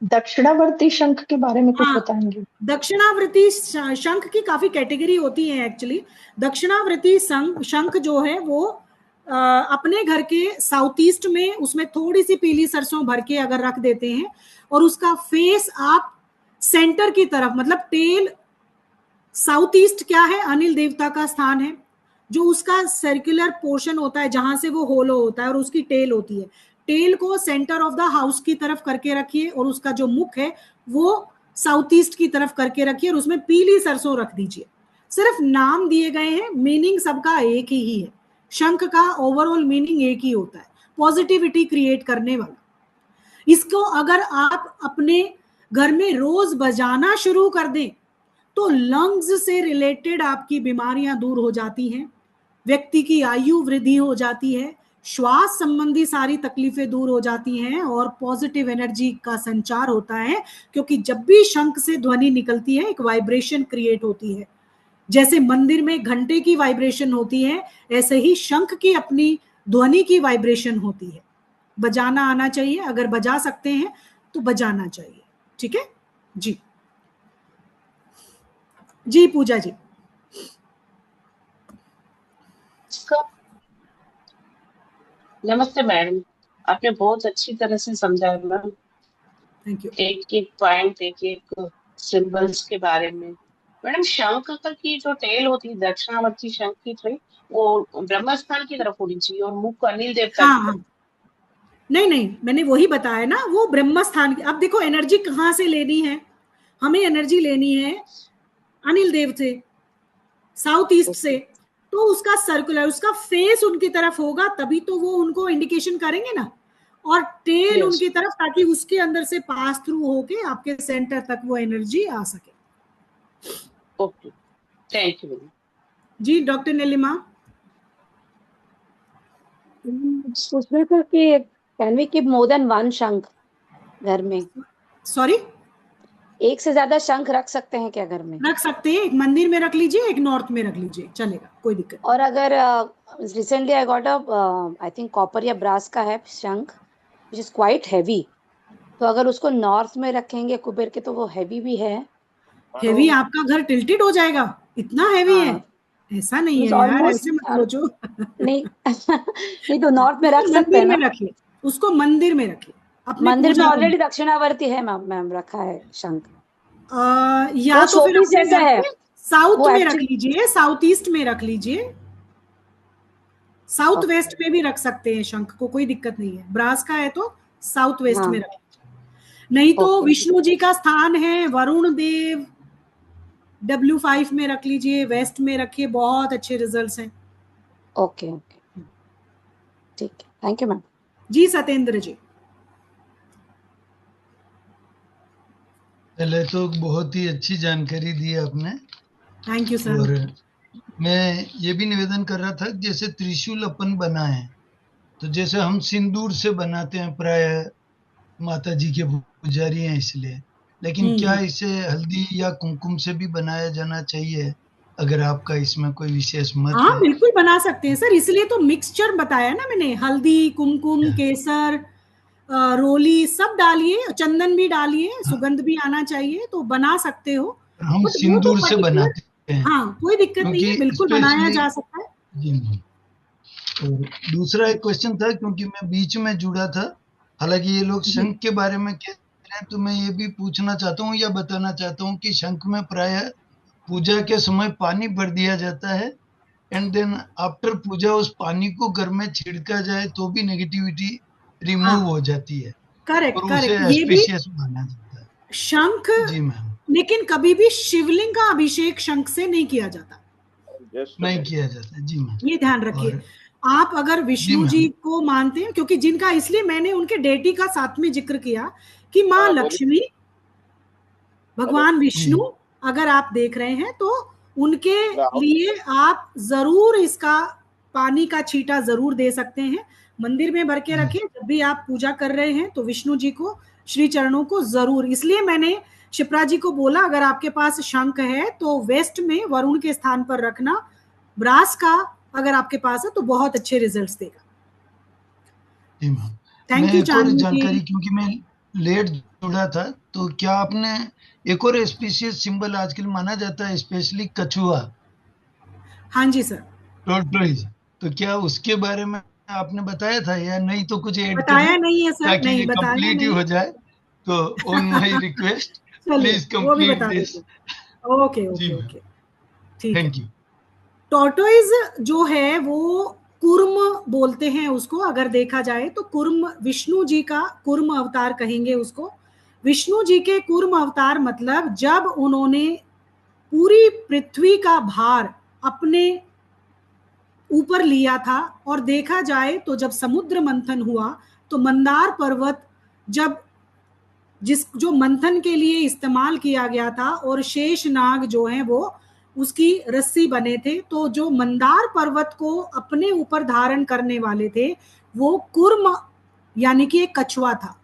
दक्षिणावर्ती शंख के बारे में कुछ बताएंगे? दक्षिणावर्ती शंख की काफी कैटेगरी होती है एक्चुअली। दक्षिणावर्ती शंख जो है वो अपने घर के साउथ ईस्ट में उसमें थोड़ी सी पीली सरसों भर के अगर रख देते हैं और उसका फेस आप सेंटर की तरफ, मतलब टेल, साउथ ईस्ट क्या है, अनिल देवता का स्थान है, जो उसका सर्कुलर पोर्शन होता है जहां से वो होलो होता है और उसकी टेल होती है। टेल को सेंटर ऑफ द हाउस की तरफ करके रखिए और उसका जो मुख है वो साउथ ईस्ट की तरफ करके रखिए और उसमें पीली सरसों रख दीजिए। सिर्फ नाम दिए गए हैं, मीनिंग सबका एक ही है। शंख का ओवरऑल मीनिंग एक ही होता है, पॉजिटिविटी क्रिएट करने वाला। इसको अगर आप अपने घर में रोज बजाना शुरू कर दें तो लंग्स से रिलेटेड आपकी बीमारियां दूर हो जाती हैं, व्यक्ति की आयु वृद्धि हो जाती है, श्वास संबंधी सारी तकलीफें दूर हो जाती हैं और पॉजिटिव एनर्जी का संचार होता है। क्योंकि जब भी शंख से ध्वनि निकलती है एक वाइब्रेशन क्रिएट होती है। जैसे मंदिर में घंटे की वाइब्रेशन होती है, ऐसे ही शंख की अपनी ध्वनि की वाइब्रेशन होती है। बजाना आना चाहिए, अगर बजा सकते हैं तो बजाना चाहिए, ठीक है जी। जी पूजा जी। नमस्ते मैडम, आपने बहुत अच्छी तरह से समझाया मैम। Thank you. एक एक पॉइंट, एक एक सिंबल्स के बारे में। मैडम शंख की जो टेल होती है, दक्षिणावर्ती शंख की टेल, वो ब्रह्मस्थान की तरफ होनी चाहिए और मुख अनिल देवता की तरफ। नहीं, मैंने वही बताया ना, वो ब्रह्म स्थान की। अब देखो एनर्जी कहाँ से लेनी है, हमें एनर्जी लेनी है अनिल देव से, साउथ ईस्ट से। तो उसका सर्कुलर, उसका फेस उनकी तरफ होगा तभी तो वो उनको इंडिकेशन करेंगे ना, और टेल उनकी तरफ, ताकि उसके अंदर से पास थ्रू होके आपके सेंटर तक वो एनर्जी आ सके। ओके, थैंक यू जी। डॉक्टर नीलिमा। पूछ रहे थे कि can we keep more than one शंख घर में? सॉरी, एक से ज्यादा शंख रख सकते हैं क्या घर में? रख सकते हैं, एक मंदिर में रख लीजिए, एक नॉर्थ में रख लीजिए, चलेगा, कोई दिक्कत। और अगर recently I got I think copper या ब्रास का है शंख विच इज क्वाइट हैवी, तो अगर उसको नॉर्थ में रखेंगे कुबेर के तो वो हैवी भी है हेवी आपका घर टिल्टेड हो जाएगा, इतना हेवी है। हाँ, ऐसा नहीं है मीन्स यार, ऑलमोस्ट ऐसे मत सोचो। नहीं नहीं तो नॉर्थ में रख सकते मंदिर हैं में ना? रखिए, उसको मंदिर में रखिए, अपने मंदिर में पूजा रूम ऑलरेडी दक्षिणावर्ती है मैम, रखा है शंख। या वो तो फिर शोपीस अपने जैसा घर है पे साउथ वो में रख एक्चुअली। लीजिए, साउथ ईस्ट में रख लीजिए, साउथ वेस्ट ओके, में भी रख सकते हैं शंख को, कोई दिक्कत नहीं है। ब्रास का है तो साउथ वेस्ट में हाँ, रख लीजिए। नहीं तो ओके विष्णु जी का स्थान है वरुण देव, W5 में रख लीजिए, वेस्ट में रखिए, बहुत अच्छे रिजल्ट्स हैं। ओके ओके, ठीक है, थैंक यू मैम। जी सतेंद्र जी। पहले तो बहुत ही अच्छी जानकारी दी आपने। Thank you sir. और मैं ये भी निवेदन कर रहा था कि जैसे त्रिशूल अपन बनाए, तो जैसे हम सिंदूर से बनाते हैं प्राय, माता जी के पुजारी हैं इसलिए, लेकिन क्या इसे हल्दी या कुमकुम से भी बनाया जाना चाहिए? अगर आपका इसमें कोई विशेष मत हाँ है। बिल्कुल बना सकते हैं सर, इसलिए तो मिक्सचर बताया ना मैंने, हल्दी, कुमकुम, केसर, रोली सब डालिए, चंदन भी डालिए, हाँ, सुगंध भी आना चाहिए, तो बना सकते हो। हम बट वो तो सिंदूर से पर्टिकुलर, बनाते हैं, हाँ कोई दिक्कत नहीं क्योंकि है, बिल्कुल बनाया स्पेशली जा सकता है। जी मैम। और दूसरा एक क्वेश्चन था, क्योंकि मैं बीच में जुड़ा था, हालांकि ये लोग जी शंख के बारे में कह रहे हैं, तो मैं ये भी पूछना चाहता हूँ या बताना चाहता हूँ कि शंख में प्राय पूजा के समय पानी भर दिया जाता है, एंड देन आफ्टर पूजा उस पानी को घर में छिड़का जाए तो भी नेगेटिविटी रिमूव हाँ हो जाती है, करेक्ट और उसे करेक्ट, ये भी एस्पिशियस माना जाता है। शंख, जी मैम। लेकिन कभी भी शिवलिंग का अभिषेक शंख से नहीं किया जाता, नहीं किया जाता। जी मैम। ये ध्यान रखिए। और आप अगर जी विष्णु जी मैम। को मानते हैं, क्योंकि जिनका, इसलिए मैंने उनके डेटी का साथ में जिक्र किया कि माँ लक्ष्मी, भगवान जी विष्णु अगर आप देख रहे हैं तो उनके लिए आप जरूर इसका पानी का छींटा जरूर दे सकते हैं, मंदिर में भर के जी रखिए। जब भी आप पूजा कर रहे हैं तो विष्णु जी को, श्री चरणों को जरूर, इसलिए मैंने शिप्रा जी को बोला अगर आपके पास शंख है तो वेस्ट में वरुण के स्थान पर रखना, ब्रास का अगर आपके पास है तो बहुत अच्छे रिजल्ट्स देगा। जी मैम। मैं थैंक यू एक और चांदनी जी। जानकारी, क्योंकि मैं लेट जुड़ा था, तो क्या आपने एक और स्पीशीज सिंबल आजकल माना जाता है, स्पेशली कछुआ, हाँ जी सर। टॉर्टोइज, तो क्या उसके बारे में आपने बताया था या नहीं? तो कुछ ऐड बताया करें नहीं है सर, ताकि नहीं ये बताया कंप्लीट ही नहीं हो है। जाए। तो ऑन माय रिक्वेस्ट, चलिए प्लीज वो भी कंप्लीट बता दिस। देते हैं। ओके जी ओके मैम, ओके, ठीक है। Thank you. टॉर्टोइज जो है वो कुर्म बोलते हैं उसको, अगर देखा जाए तो कुर्म, विष्णु जी का कुर्म अवतार कहेंगे उसको। विष्णु जी के कुर्म अवतार मतलब जब उन्होंने पूरी पृथ्वी का भार अपने ऊपर लिया था, और देखा जाए तो जब समुद्र मंथन हुआ तो मंदार पर्वत जब, जिस जो मंथन के लिए इस्तेमाल किया गया था, और शेष नाग जो है वो उसकी रस्सी बने थे, तो जो मंदार पर्वत को अपने ऊपर धारण करने वाले थे वो कुर्म यानी कि एक कछुआ था।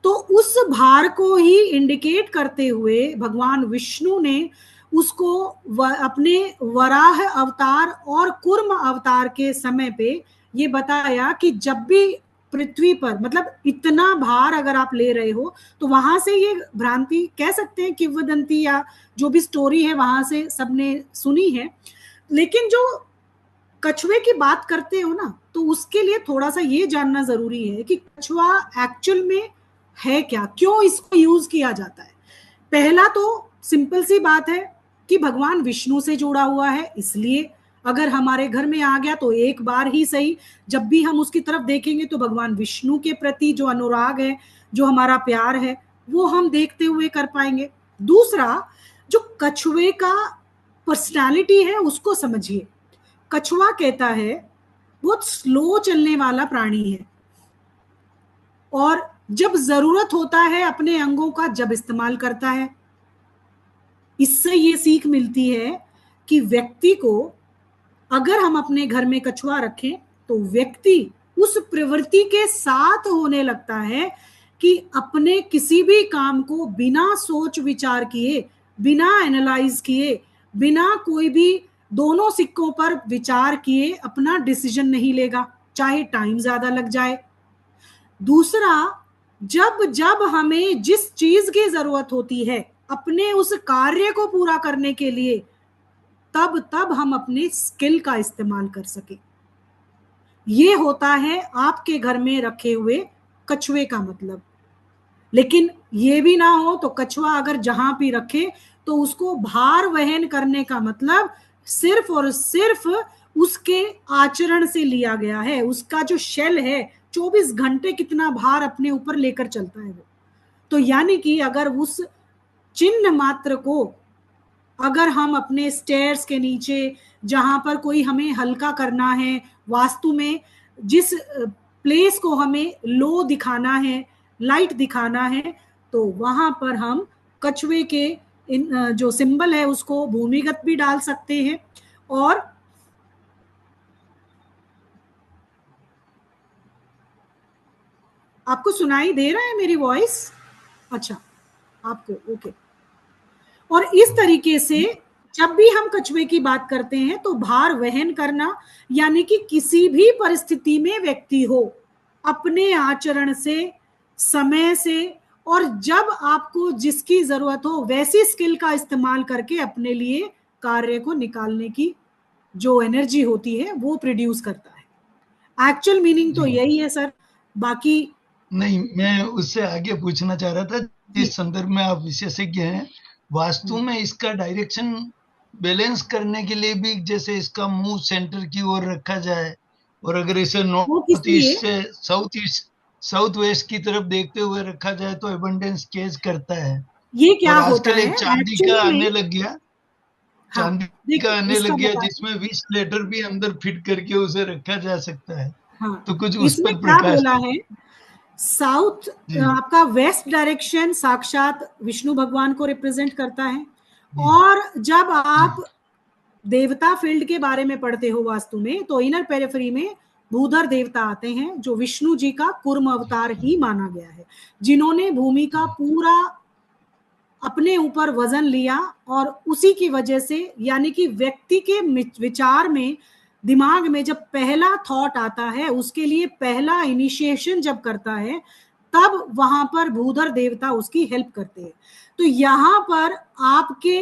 तो उस भार को ही इंडिकेट करते हुए भगवान विष्णु ने उसको अपने वराह अवतार और कुर्म अवतार के समय पे ये बताया कि जब भी पृथ्वी पर, मतलब इतना भार अगर आप ले रहे हो, तो वहां से ये भ्रांति कह सकते हैं, किंवदंती या जो भी स्टोरी है वहां से सबने सुनी है। लेकिन जो कछुए की बात करते हो ना, तो उसके लिए थोड़ा सा ये जानना जरूरी है कि कछुआ एक्चुअल में है क्या, क्यों इसको यूज किया जाता है। पहला तो सिंपल सी बात है कि भगवान विष्णु से जुड़ा हुआ है, इसलिए अगर हमारे घर में आ गया तो एक बार ही सही, जब भी हम उसकी तरफ देखेंगे तो भगवान विष्णु के प्रति जो अनुराग है, जो हमारा प्यार है, वो हम देखते हुए कर पाएंगे। दूसरा, जो कछुए का पर्सनालिटी है उसको समझिए। कछुआ कहता है बहुत स्लो चलने वाला प्राणी है, और जब जरूरत होता है अपने अंगों का जब इस्तेमाल करता है। इससे ये सीख मिलती है कि व्यक्ति को, अगर हम अपने घर में कछुआ रखें तो व्यक्ति उस प्रवृत्ति के साथ होने लगता है कि अपने किसी भी काम को बिना सोच विचार किए, बिना एनालाइज किए, बिना कोई भी दोनों सिक्कों पर विचार किए अपना डिसीजन नहीं लेगा, चाहे टाइम ज्यादा लग जाए। दूसरा, जब जब हमें जिस चीज की जरूरत होती है अपने उस कार्य को पूरा करने के लिए तब हम अपने स्किल का इस्तेमाल कर सके। ये होता है आपके घर में रखे हुए कछुए का मतलब। लेकिन ये भी ना हो तो कछुआ अगर जहां भी रखे तो उसको भार वहन करने का मतलब सिर्फ और सिर्फ उसके आचरण से लिया गया है। उसका जो शेल है 24 घंटे कितना भार अपने ऊपर लेकर चलता है वो। तो यानी कि अगर उस चिन्ह मात्र को अगर हम अपने स्टेयर्स के नीचे जहां पर कोई हमें हल्का करना है, वास्तु में जिस प्लेस को हमें लो दिखाना है, लाइट दिखाना है, तो वहां पर हम कछुए के जो सिंबल है उसको भूमिगत भी डाल सकते हैं। और आपको सुनाई दे रहा है मेरी वॉइस? अच्छा, आपको ओके। और इस तरीके से जब भी हम कछुए की बात करते हैं तो भार वहन करना, यानी कि किसी भी परिस्थिति में व्यक्ति हो अपने आचरण से, समय से, और जब आपको जिसकी जरूरत हो वैसी स्किल का इस्तेमाल करके अपने लिए कार्य को निकालने की जो एनर्जी होती है वो प्रोड्यूस करता है। एक्चुअल मीनिंग तो यही है सर। बाकी नहीं, मैं उससे आगे पूछना चाह रहा था, जिस संदर्भ में आप विशेषज्ञ हैं, वास्तु में इसका डायरेक्शन बैलेंस करने के लिए भी, जैसे इसका मुंह सेंटर की ओर रखा जाए, और अगर इसे नॉर्थ ईस्ट से साउथ वेस्ट की तरफ देखते हुए रखा जाए तो एबंडेंस केज करता है। ये क्या और होता आजकल है एक चांदी का आने लग गया, चांदी का आने लग गया जिसमें विश लेटर भी अंदर फिट करके उसे रखा जा सकता है। हाँ, तो कुछ उस इसमें पर क्या प्रकाश बोला है, साउथ आपका वेस्ट डायरेक्शन साक्षात विष्णु भगवान को रिप्रेजेंट करता है। और जब आप देवता फील्ड के बारे में पढ़ते हो वास्तु में, तो इनर पेरिफेरी में भूधर देवता आते हैं जो विष्णु जी का कूर्म अवतार ही माना गया है, जिन्होंने भूमि का पूरा अपने ऊपर वजन लिया। और उसी की वजह से, यानी कि व्यक्ति के विचार में, दिमाग में जब पहला थॉट आता है, उसके लिए पहला इनिशिएशन जब करता है, तब वहां पर भूधर देवता उसकी हेल्प करते हैं। तो यहाँ पर आपके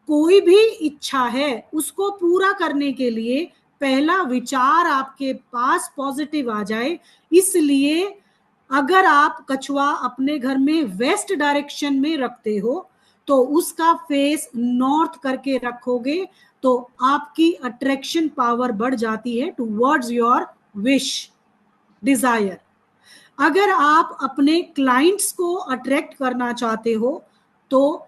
कोई भी इच्छा है उसको पूरा करने के लिए पहला विचार आपके पास पॉजिटिव आ जाए। इसलिए अगर आप कछुआ अपने घर में वेस्ट डायरेक्शन में रखते हो तो उसका फेस नॉर्थ करके रखोगे तो आपकी अट्रैक्शन पावर बढ़ जाती है टुवर्ड्स योर विश, डिजायर। अगर आप अपने क्लाइंट्स को अट्रैक्ट करना चाहते हो तो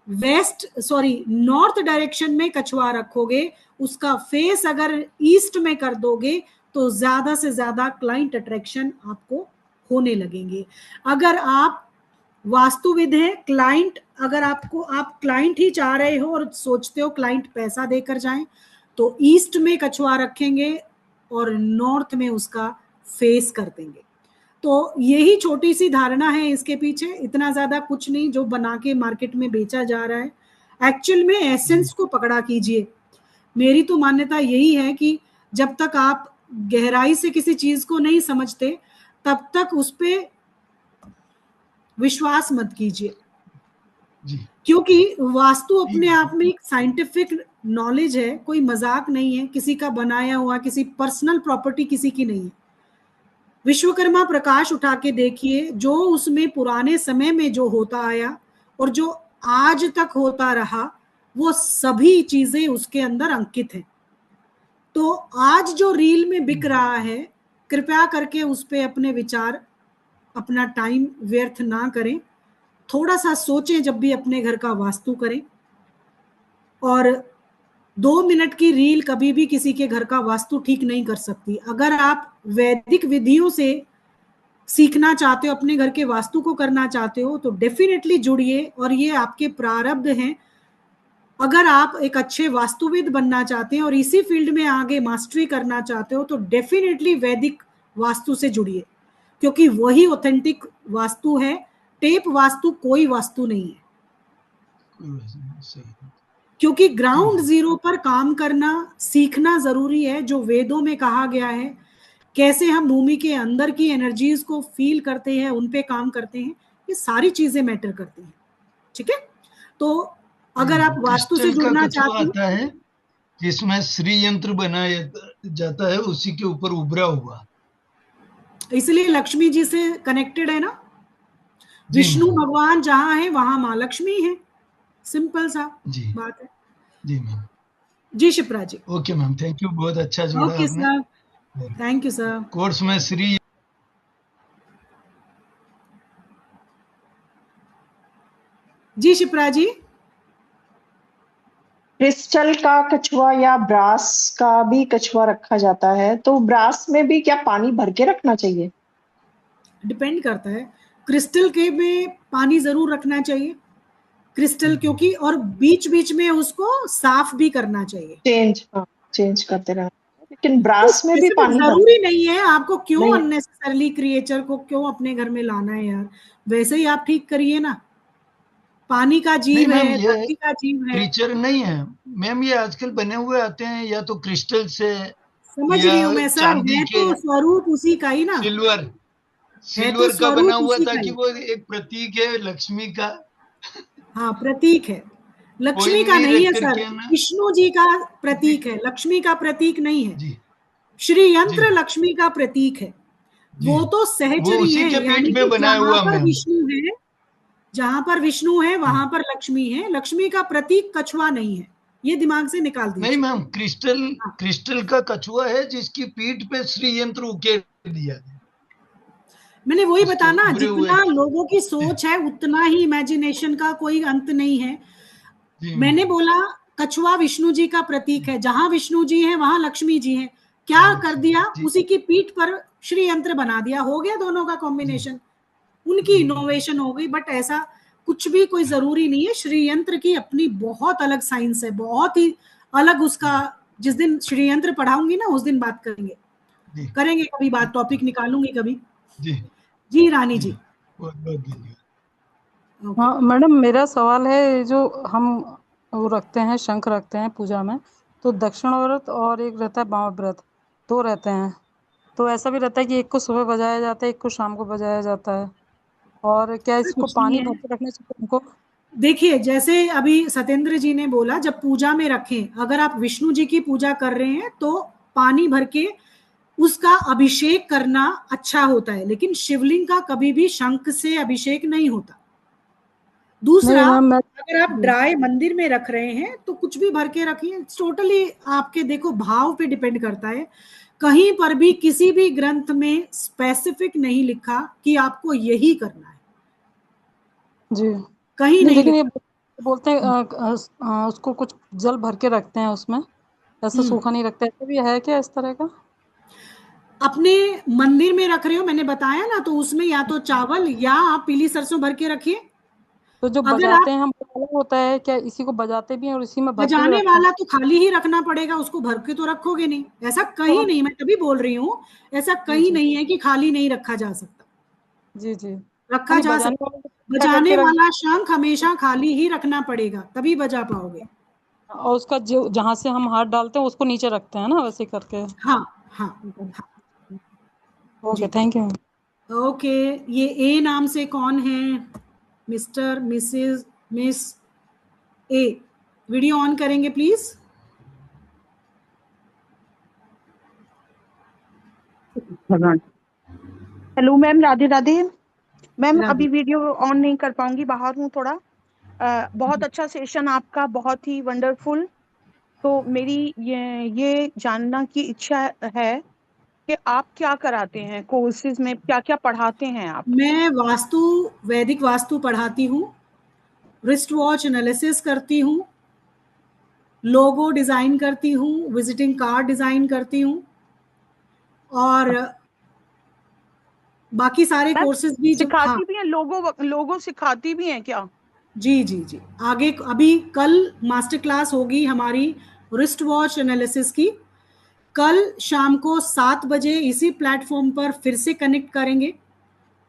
नॉर्थ डायरेक्शन में कछुआ रखोगे, उसका फेस अगर ईस्ट में कर दोगे तो ज्यादा से ज्यादा क्लाइंट अट्रैक्शन आपको होने लगेंगे। अगर आप वास्तुविद हैं, क्लाइंट अगर आप क्लाइंट ही चाह रहे हो और सोचते हो क्लाइंट पैसा देकर जाएं, तो ईस्ट में कछुआ रखेंगे और नॉर्थ में उसका फेस कर देंगे। तो यही छोटी सी धारणा है इसके पीछे, इतना ज्यादा कुछ नहीं जो बना के मार्केट में बेचा जा रहा है। एक्चुअल में एसेंस को पकड़ा कीजिए। मेरी तो मान्यता यही है कि जब तक आप गहराई से किसी चीज को नहीं समझते तब तक उस पे विश्वास मत कीजिए, क्योंकि वास्तु अपने आप में एक साइंटिफिक नॉलेज है, कोई मजाक नहीं है, किसी का बनाया हुआ, किसी पर्सनल प्रॉपर्टी किसी की नहीं है। विश्वकर्मा प्रकाश उठा के देखिए, जो उसमें पुराने समय में जो होता आया और जो आज तक होता रहा, वो सभी चीजें उसके अंदर अंकित हैं। तो आज जो रील में बिक रहा है, कृपया करके उस पे अपने विचार, अपना टाइम व्यर्थ ना करें। थोड़ा सा सोचें जब भी अपने घर का वास्तु करें। और 2 मिनट की रील कभी भी किसी के घर का वास्तु ठीक नहीं कर सकती। अगर आप वैदिक विधियों से सीखना चाहते हो, अपने घर के वास्तु को करना चाहते हो, तो डेफिनेटली जुड़िए, और ये आपके प्रारब्ध हैं। अगर आप एक अच्छे वास्तुविद बनना चाहते हैं और इसी फील्ड में आगे मास्टरी करना चाहते हो, तो डेफिनेटली वैदिक वास्तु से जुड़िए, क्योंकि वही ऑथेंटिक वास्तु है। टेप वास्तु कोई वास्तु नहीं है, क्योंकि ग्राउंड जीरो पर काम करना सीखना जरूरी है। जो वेदों में कहा गया है, कैसे हम भूमि के अंदर की एनर्जीज को फील करते हैं, उन पे काम करते हैं, ये सारी चीजें मैटर करती हैं। ठीक है, तो अगर आप वास्तु से क्रिस्टल का जुड़ना कछुआ चाहते हो, आता है जिसमें श्री यंत्र बनाया जाता है, उसी के ऊपर उभरा हुआ। इसलिए लक्ष्मी जी से कनेक्टेड है ना। जी विष्णु मैम। भगवान जहां है वहां माँ लक्ष्मी है, सिंपल सा जी बात है। जी मैम। जी Shipra ji. Okay ma'am, thank you, बहुत अच्छा जोड़ा ओके आपने। Sir, thank you sir. Course में श्री जी शिप्रा जी। क्रिस्टल का कछुआ या ब्रास का भी कछुआ रखा जाता है, तो ब्रास में भी क्या पानी भर के रखना चाहिए? डिपेंड करता है, क्रिस्टल के में पानी जरूर रखना चाहिए, क्रिस्टल क्योंकि, और बीच बीच में उसको साफ भी करना चाहिए। चेंज करते रहना, लेकिन तो ब्रास में भी स्पेसिफिक पानी भर जरूरी नहीं है, आपको क्यों नहीं। अननेसेसरली क्रिएचर को क्यों अपने घर में लाना है यार, वैसे ही आप ठीक करिए ना। पानी का नहीं जीव मैम, है, ये धरती का जीव है। क्रीचर नहीं है मैम, ये आजकल बने हुए आते हैं या तो क्रिस्टल से समझ या रही हूँ मैं सर, चांदी है के, तो स्वरूप उसी का ही ना, सिल्वर है तो सिल्वर का बना स्वरूप हुआ उसी का ताकि ही। वो एक प्रतीक है लक्ष्मी का। हाँ प्रतीक है, कोई लक्ष्मी का नहीं नहीं रख है सर, करके ना। विष्णु जी का प्रतीक है, लक्ष्मी का प्रतीक नहीं है। जी श्री जी यंत्र लक्ष्मी का प्रतीक है, जी, वो तो वो सहचरी उसी है, के पीठ यानी में कि बनाया हुआ मैम। जहां पर विष्णु है जी। वहां पर लक्ष्मी है, लक्ष्मी का प्रतीक कछुआ नहीं है, ये दिमाग से निकाल नहीं दीजिए। मैम, क्रिस्टल हाँ, क्रिस्टल का कछुआ है जिसकी पीठ पे श्री यंत्र उकेर दिया गया, मैंने वही उसके बताना, उभरे हुए। जितना लोगों की जी सोच है उतना ही इमेजिनेशन का कोई अंत नहीं है। जी मैंने मैम। बोला कछुआ विष्णु जी का प्रतीक है, जहां विष्णु जी हैं वहां लक्ष्मी जी हैं, क्या हाँ, कर लक्ष्मी दिया, जी उसी की पीठ पर श्री यंत्र बना दिया, हो गया दोनों का जी कॉम्बिनेशन, उनकी जी इनोवेशन हो गई। बट ऐसा कुछ भी कोई जरूरी नहीं है, श्री यंत्र की अपनी बहुत अलग साइंस है, बहुत ही अलग उसका। जिस दिन श्री यंत्र पढ़ाऊंगी ना उस दिन बात करेंगे, जी करेंगे कभी बात, जी टॉपिक निकालूंगी कभी। जी जी रानी जी, जी। बहुत बहुत धन्यवाद। ओके। हाँ मैडम, मेरा सवाल है, जो हम वो रखते हैं, शंख रखते हैं पूजा में, तो दक्षिण व्रत और एक रहता है वाम व्रत, दो रहते हैं, तो ऐसा भी रहता है कि एक को सुबह बजाया जाता है, एक को शाम को बजाया जाता है, और क्या ऐसा इसको कुछ नहीं पानी है, भर के रखने से उनको? देखिए जैसे अभी सत्येंद्र जी ने बोला जब पूजा में रखें, अगर आप विष्णु जी की पूजा कर रहे हैं तो पानी भर के उसका अभिषेक करना अच्छा होता है, लेकिन शिवलिंग का कभी भी शंख से अभिषेक नहीं होता। नहीं दूसरा, मैम, मैं अगर आप ड्राई मंदिर में रख रहे हैं तो कुछ भी भर के रखिए, टोटली आपके देखो भाव पे डिपेंड करता है। कहीं पर भी किसी भी ग्रंथ में स्पेसिफिक नहीं लिखा कि आपको यही करना है, जी कहीं नहीं, नहीं लेकिन ये लिखा। बोलते हैं उसको कुछ जल भर के रखते हैं उसमें, ऐसा सूखा नहीं रखते, ऐसा भी है क्या इस तरह का? अपने मंदिर में रख रहे हो, मैंने बताया ना, तो उसमें या तो चावल या आप पीली सरसों भर के रखिए। तो जो अगर बजाते आप, हैं हम, वो अलग होता है क्या? इसी को बजाते भी हैं और इसी में भर के भी बजाने रखते हैं? वाला तो खाली ही रखना पड़ेगा, उसको भर के तो रखोगे नहीं, ऐसा तो कहीं हम, नहीं, मैं तभी बोल रही हूँ, ऐसा जी कहीं जी नहीं है कि खाली नहीं रखा जा सकता, जी जी, रखा यानी जा बजाने सकता। वाले को इकट्ठा बजाने करके रख वाला शंख हमेशा खाली ही रखना पड़ेगा, तभी बजा पाओगे। और उसका जो जहाँ से हम हाथ डालते हैं उसको नीचे रखते हैं ना, वैसे करके? हाँ हाँ हाँ। ओके, जी थैंक यू। ओके। ये ए नाम से कौन है? Mr, Mrs, Miss A, video on करेंगे please. Hello ma'am, Radhe Radhe ma'am. Radhe. अभी वीडियो ऑन नहीं कर पाऊंगी, बाहर हूँ थोड़ा। बहुत अच्छा सेशन आपका, बहुत ही वंडरफुल। तो मेरी ये जानना की इच्छा है कि आप क्या कराते हैं कोर्सेज में, क्या क्या पढ़ाते हैं आप? मैं वास्तु, वैदिक वास्तु पढ़ाती हूँ, रिस्ट वॉच एनालिसिस करती हूँ, लोगो डिजाइन करती हूँ, विजिटिंग कार्ड डिजाइन करती हूँ, और बाकी सारे मैम कोर्सेज भी जो, हाँ। सिखाती भी हैं, लोगों सिखाती भी हैं क्या? जी जी जी, आगे अभी कल मास्टर क्लास होगी हमारी रिस्ट वॉच एनालिसिस की, कल शाम को 7 बजे इसी प्लेटफॉर्म पर फिर से कनेक्ट करेंगे।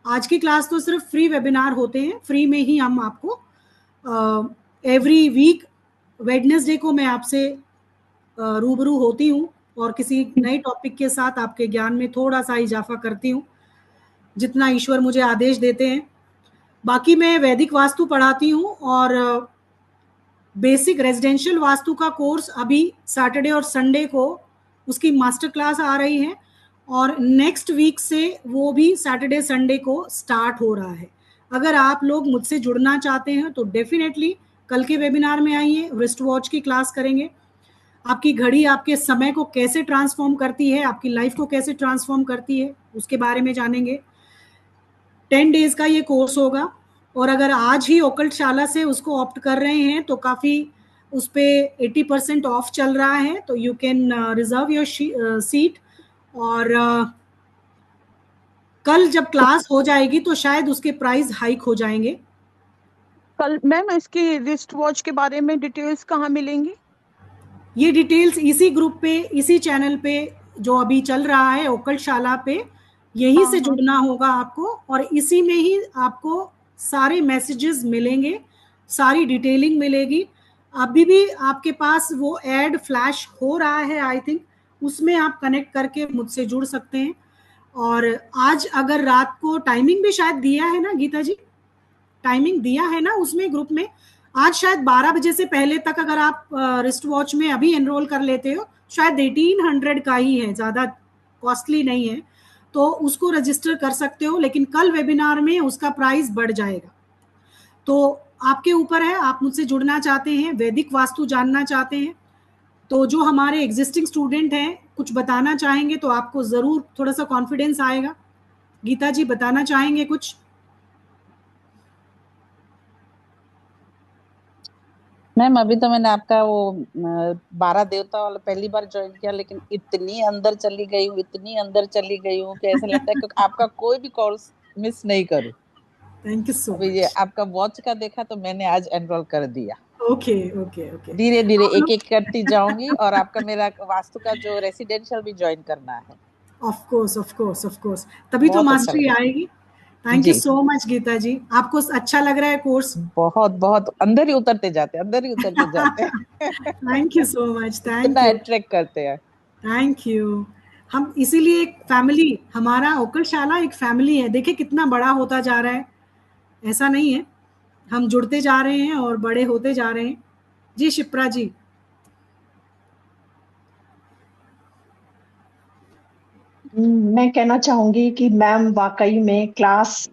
आज की क्लास तो सिर्फ फ्री वेबिनार होते हैं, फ्री में ही हम आपको एवरी वीक वेडनेसडे को मैं आपसे रूबरू होती हूँ और किसी नए टॉपिक के साथ आपके ज्ञान में थोड़ा सा इजाफा करती हूँ, जितना ईश्वर मुझे आदेश देते हैं। बाकी मैं वैदिक वास्तु पढ़ाती हूँ और बेसिक रेजिडेंशियल वास्तु का कोर्स अभी सैटरडे और संडे को उसकी मास्टर क्लास आ रही है, और नेक्स्ट वीक से वो भी सैटरडे संडे को स्टार्ट हो रहा है। अगर आप लोग मुझसे जुड़ना चाहते हैं तो डेफिनेटली कल के वेबिनार में आइए, रिस्ट वॉच की क्लास करेंगे। आपकी घड़ी आपके समय को कैसे ट्रांसफॉर्म करती है, आपकी लाइफ को कैसे ट्रांसफॉर्म करती है, उसके बारे में जानेंगे। 10 डेज का ये कोर्स होगा, और अगर आज ही ओकल्ट शाला से उसको ऑप्ट कर रहे हैं तो काफ़ी उस पर 80% ऑफ चल रहा है, तो you can reserve your seat. और कल जब क्लास हो जाएगी तो शायद उसके प्राइस हाइक हो जाएंगे। कल मैम इसकी रिस्ट वॉच के बारे में डिटेल्स कहाँ मिलेंगी? ये डिटेल्स इसी ग्रुप पे, इसी चैनल पे जो अभी चल रहा है ओकल्ट शाला पे, यहीं से जुड़ना होगा आपको, और इसी में ही आपको सारे मैसेजेस मिलेंगे, सारी डिटेलिंग मिलेगी। अभी भी आपके पास वो ऐड फ्लैश हो रहा है, आई थिंक उसमें आप कनेक्ट करके मुझसे जुड़ सकते हैं। और आज अगर रात को टाइमिंग भी शायद दिया है ना गीता जी, टाइमिंग दिया है ना उसमें ग्रुप में, आज शायद 12 बजे से पहले तक अगर आप रिस्ट वॉच में अभी एनरोल कर लेते हो, शायद 1800 का ही है, ज़्यादा कॉस्टली नहीं है, तो उसको रजिस्टर कर सकते हो। लेकिन कल वेबिनार में उसका प्राइस बढ़ जाएगा, तो आपके ऊपर है। आप मुझसे जुड़ना चाहते हैं, वैदिक वास्तु जानना चाहते हैं, तो जो हमारे एग्जिस्टिंग स्टूडेंट हैं कुछ बताना चाहेंगे तो आपको ज़रूर थोड़ा सा कॉन्फिडेंस आएगा। गीता जी बताना चाहेंगे कुछ? मैम अभी तो मैंने आपका वो 12 देवता वाला पहली बार ज्वाइन किया, लेकिन इतनी अंदर चली गई हूँ, इतनी अंदर चली गई हूँ कि ऐसा लगता है कि आपका कोई भी कोर्स मिस नहीं करूँ। Thank you so much. ये आपका वॉच का देखा तो मैंने आज एनरोल कर दिया। ओके ओके ओके, धीरे धीरे एक एक करती जाऊंगी, और आपका मेरा वास्तु का जो रेसिडेंशियल भी ज्वाइन करना है। Of course of course of course, तभी तो मास्टरी आएगी। Thank you so much Geeta ji. आपको अच्छा लग रहा है कोर्स? बहुत बहुत अंदर ही उतरते जाते, अंदर ही उतरते जाते। Thank you so much, thank you, attract करते हैं। Thank you. हम इसीलिए एक फैमिली, हमारा ओकल्ट शाला एक फैमिली है। देखिए कितना बड़ा होता जा रहा है, ऐसा नहीं है, हम जुड़ते जा रहे हैं और बड़े होते जा रहे हैं। जी शिप्रा जी। मैं कहना चाहूंगी कि मैम वाकई में क्लास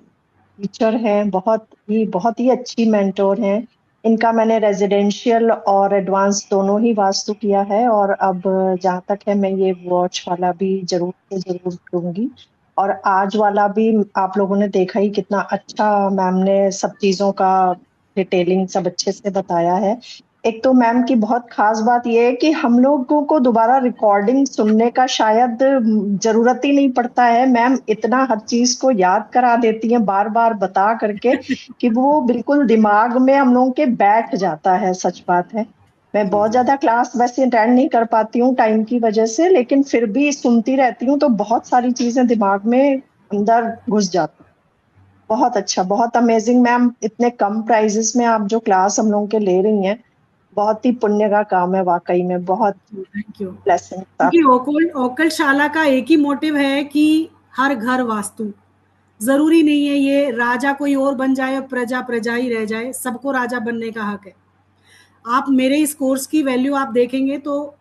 टीचर हैं, बहुत ही अच्छी मेंटोर हैं। इनका मैंने रेजिडेंशियल और एडवांस दोनों ही वास्तु किया है, और अब जहाँ तक है मैं ये वॉच वाला भी जरूर से जरूर दूंगी। और आज वाला भी आप लोगों ने देखा ही कितना अच्छा मैम ने सब चीजों का डिटेलिंग सब अच्छे से बताया है। एक तो मैम की बहुत खास बात ये है कि हम लोगों को दोबारा रिकॉर्डिंग सुनने का शायद जरूरत ही नहीं पड़ता है। मैम इतना हर चीज को याद करा देती हैं बार बार बता करके कि वो बिल्कुल दिमाग में हम लोगों के बैठ जाता है। सच बात है, मैं बहुत ज्यादा क्लास वैसे अटेंड नहीं कर पाती हूँ टाइम की वजह से, लेकिन फिर भी सुनती रहती हूँ तो बहुत सारी चीजें दिमाग में अंदर घुस जाती। बहुत अच्छा, बहुत अमेजिंग मैम। इतने कम प्राइजेस में आप जो क्लास हम लोगों के ले रही हैं, बहुत ही पुण्य का काम है वाकई में। बहुत थैंक यू। ब्लेसिंग। क्योंकि ओकल्ट शाला का एक ही मोटिव है कि हर घर वास्तु। जरूरी नहीं है ये राजा कोई और बन जाए और प्रजा प्रजा ही रह जाए, सबको राजा बनने का हक है। आप मेरे इस कोर्स की वैल्यू आप देखेंगे तो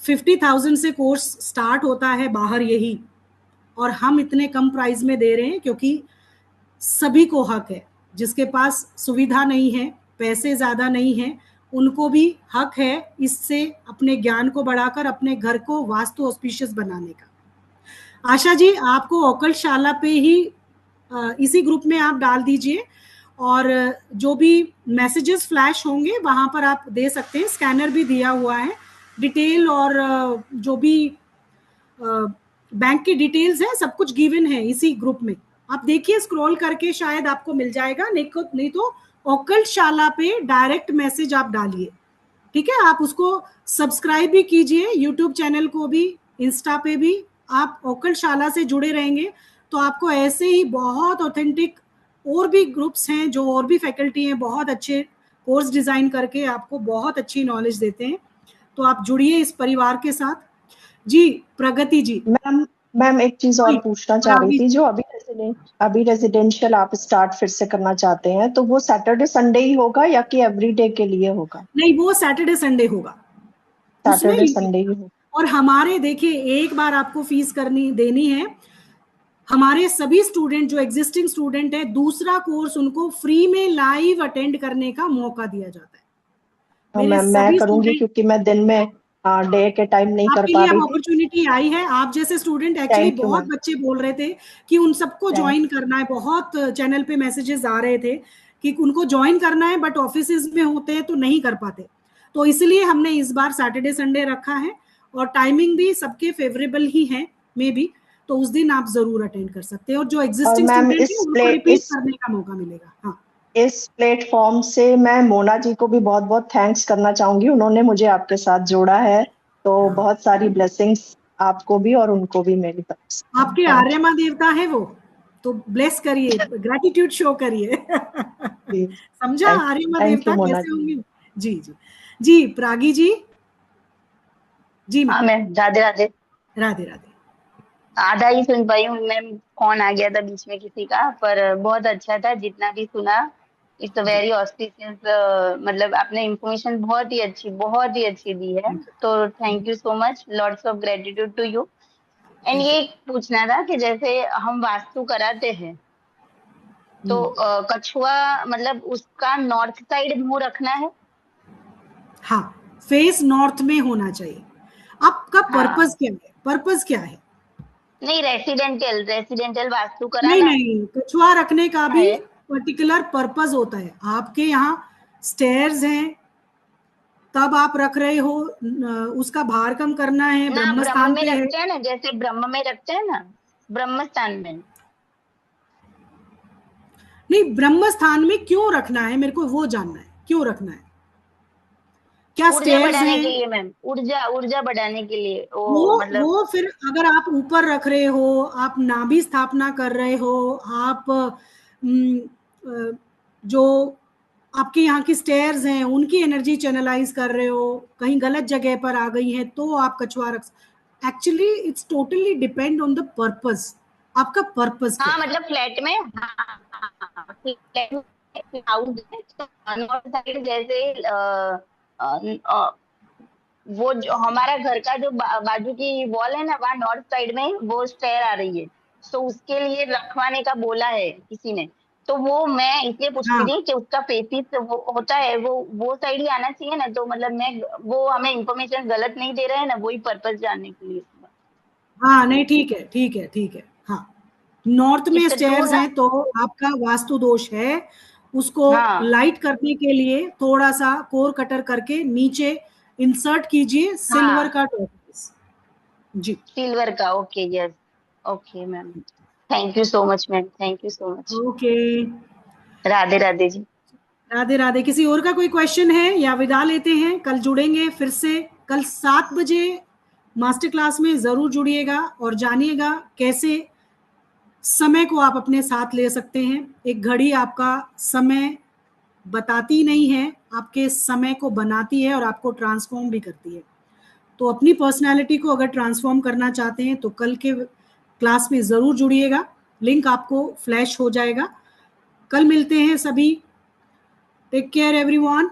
50,000 से कोर्स स्टार्ट होता है बाहर यही, और हम इतने कम प्राइस में दे रहे हैं क्योंकि सभी को हक है। जिसके पास सुविधा नहीं है, पैसे ज़्यादा नहीं है, उनको भी हक है इससे अपने ज्ञान को बढ़ाकर अपने घर को वास्तु ऑस्पिशियस बनाने का। आशा जी आपको ओकल्ट शाला पे ही इसी ग्रुप में आप डाल दीजिए, और जो भी मैसेजेस फ्लैश होंगे वहाँ पर आप दे सकते हैं। स्कैनर भी दिया हुआ है, डिटेल और जो भी बैंक की डिटेल्स है सब कुछ गिवन है इसी ग्रुप में। आप देखिए स्क्रॉल करके शायद आपको मिल जाएगा, नहीं तो ओकल्ट शाला पे डायरेक्ट मैसेज आप डालिए, ठीक है। आप उसको सब्सक्राइब भी कीजिए, यूट्यूब चैनल को भी, इंस्टा पे भी। आप ओकल्ट शाला से जुड़े रहेंगे तो आपको ऐसे ही बहुत ऑथेंटिक और भी ग्रुप्स हैं जो और भी फैकल्टी हैं, बहुत अच्छे कोर्स डिजाइन करके आपको बहुत अच्छी नॉलेज देते हैं। तो आप जुड़िए इस परिवार के साथ। जी प्रगति जी। मैम मैम एक चीज और कोई पूछना चाह रही रावी थी, जो अभी रेजिडेंशियल आप स्टार्ट फिर से करना चाहते हैं, तो वो सैटरडे संडे ही होगा या कि एवरीडे के लिए होगा? नहीं, वो सैटरडे संडे होगा उसमें। सैटरडे संडे ही होगा। और हमारे देखिए, एक बार आपको फीस देनी है। हमारे सभी स्टूडेंट जो एग्जिस्टिंग स्टूडेंट है, दूसरा कोर्स उनको फ्री में लाइव अटेंड करने का मौका दिया जाता है। हाँ मेरे मैम, मैं सभी करूंगी स्टूडेंट, क्योंकि मैं दिन में डे के टाइम नहीं कर आपके पा लिए अब रही थी। अपॉर्चुनिटी आई है। आप जैसे स्टूडेंट, एक्चुअली थैंक यू बहुत मैम। बच्चे बोल रहे थे कि उन सबको थैंक ज्वाइन करना है, बहुत चैनल पे मैसेजेस आ रहे थे कि उनको ज्वाइन करना है, बट ऑफिसेज में होते हैं तो नहीं कर पाते। तो इसलिए हमने इस बार सैटरडे संडे रखा है, और टाइमिंग भी सबके फेवरेबल ही है मे बी। तो उस दिन आप जरूर अटेंड कर सकते हैं, और जो और एग्जिस्टिंग मैम स्टूडेंट है उनको रिपीट करने का मौका मिलेगा। हाँ, इस प्लेटफॉर्म से मैं मोना जी को भी बहुत बहुत थैंक्स करना चाहूंगी, उन्होंने मुझे आपके साथ जोड़ा है। तो बहुत सारी ब्लेसिंग्स आपको भी और उनको भी मेरी तरफ से। आपके थैंक आर्यमा देवता है वो, तो ब्लेस करिए, ग्रेटिट्यूड शो करिए। यू। समझा आर्यमा थैंक यू देवता मोना कैसे जी। होंगे। जी जी जी, प्रागी जी। जी हाँ मैम, मैम, राधे राधे। राधे राधे। आधा ही सुन पाई हूँ मैम, फोन आ गया था बीच में किसी का, पर बहुत अच्छा था जितना भी सुना। इट्स अ वेरी ऑस्पिशियस, मतलब आपने इंफॉर्मेशन बहुत ही अच्छी दी है। तो thank you so much, lots of gratitude to you. And ये पूछना था कि जैसे हम वास्तु कराते हैं तो कछुआ मतलब उसका नॉर्थ साइड मुंह रखना है? हाँ, फेस नॉर्थ में होना चाहिए। आपका हाँ, पर्पस क्या है? पर्पस क्या है? नहीं रेसिडेंटल वास्तु नहीं कराना नहीं, कछुआ रखने का भी है। पर्टिकुलर पर्पस होता है। आपके यहाँ स्टेयर्स हैं, तब आप रख रहे हो, उसका भार कम करना है, ना ब्रह्म ब्रह्म स्थान में पे है। रखते हैं ना, जैसे ब्रह्म में रखते हैं ना, ब्रह्म स्थान में। नहीं, ब्रह्म स्थान में क्यों रखना है, मेरे को वो जानना है, क्यों रखना है? क्या ऊर्जा स्टेयर्स बढ़ाने हैं? के लिए मैम, ऊर्जा बढ़ाने के लिए वो वो मतलब। वो फिर अगर आप ऊपर रख रहे हो, आप नाभि स्थापना कर रहे हो, आप जो आपके यहाँ की स्टेयर्स हैं उनकी एनर्जी चैनलाइज कर रहे हो, कहीं गलत जगह पर आ गई है, तो आप कछुआ रख। Actually it's totally depend on the purpose. आपका पर्पस क्या हाँ है? मतलब फ्लैट में, हाँ फ्लैट में हाउस है तो नॉर्थ साइड जैसे वो जो हमारा घर का जो बाजू की वॉल है ना, वहाँ नॉर्थ साइड में वो स्टेयर आ रही है, तो उसके लिए रखवाने का बोला है किसी ने। तो वो मैं इसलिए पूछती हाँ थी कि उसका फेसिस वो होता है, वो साइड ही आना चाहिए ना, तो मतलब मैं वो हमें इंफॉर्मेशन गलत नहीं दे रहे हैं ना, वही पर्पस जानने के लिए। हाँ, नहीं ठीक है, ठीक है, ठीक है। हाँ, नॉर्थ में इट्स ट्रू स्टेयर्स ना? हैं तो आपका वास्तु दोष है। उसको हाँ लाइट करने के लिए थोड़ा सा कोर कटर करके नीचे इंसर्ट कीजिए सिल्वर हाँ, का टॉपिस। जी, सिल्वर का, okay yes, okay ma'am. Thank you so much ma'am, thank you so much. Okay. Radhe Radhe ji. Radhe Radhe. किसी और का कोई क्वेश्चन है या विदा लेते हैं? कल जुड़ेंगे फिर से, कल 7 बजे मास्टर क्लास में जरूर जुड़िएगा और जानिएगा कैसे समय को आप अपने साथ ले सकते हैं। एक घड़ी आपका समय बताती नहीं है, आपके समय को बनाती है और आपको ट्रांसफॉर्म भी करती है। तो अपनी पर्सनालिटी को अगर ट्रांसफॉर्म करना चाहते हैं तो कल के क्लास में ज़रूर जुड़िएगा, लिंक आपको फ्लैश हो जाएगा। कल मिलते हैं सभी। Take care everyone.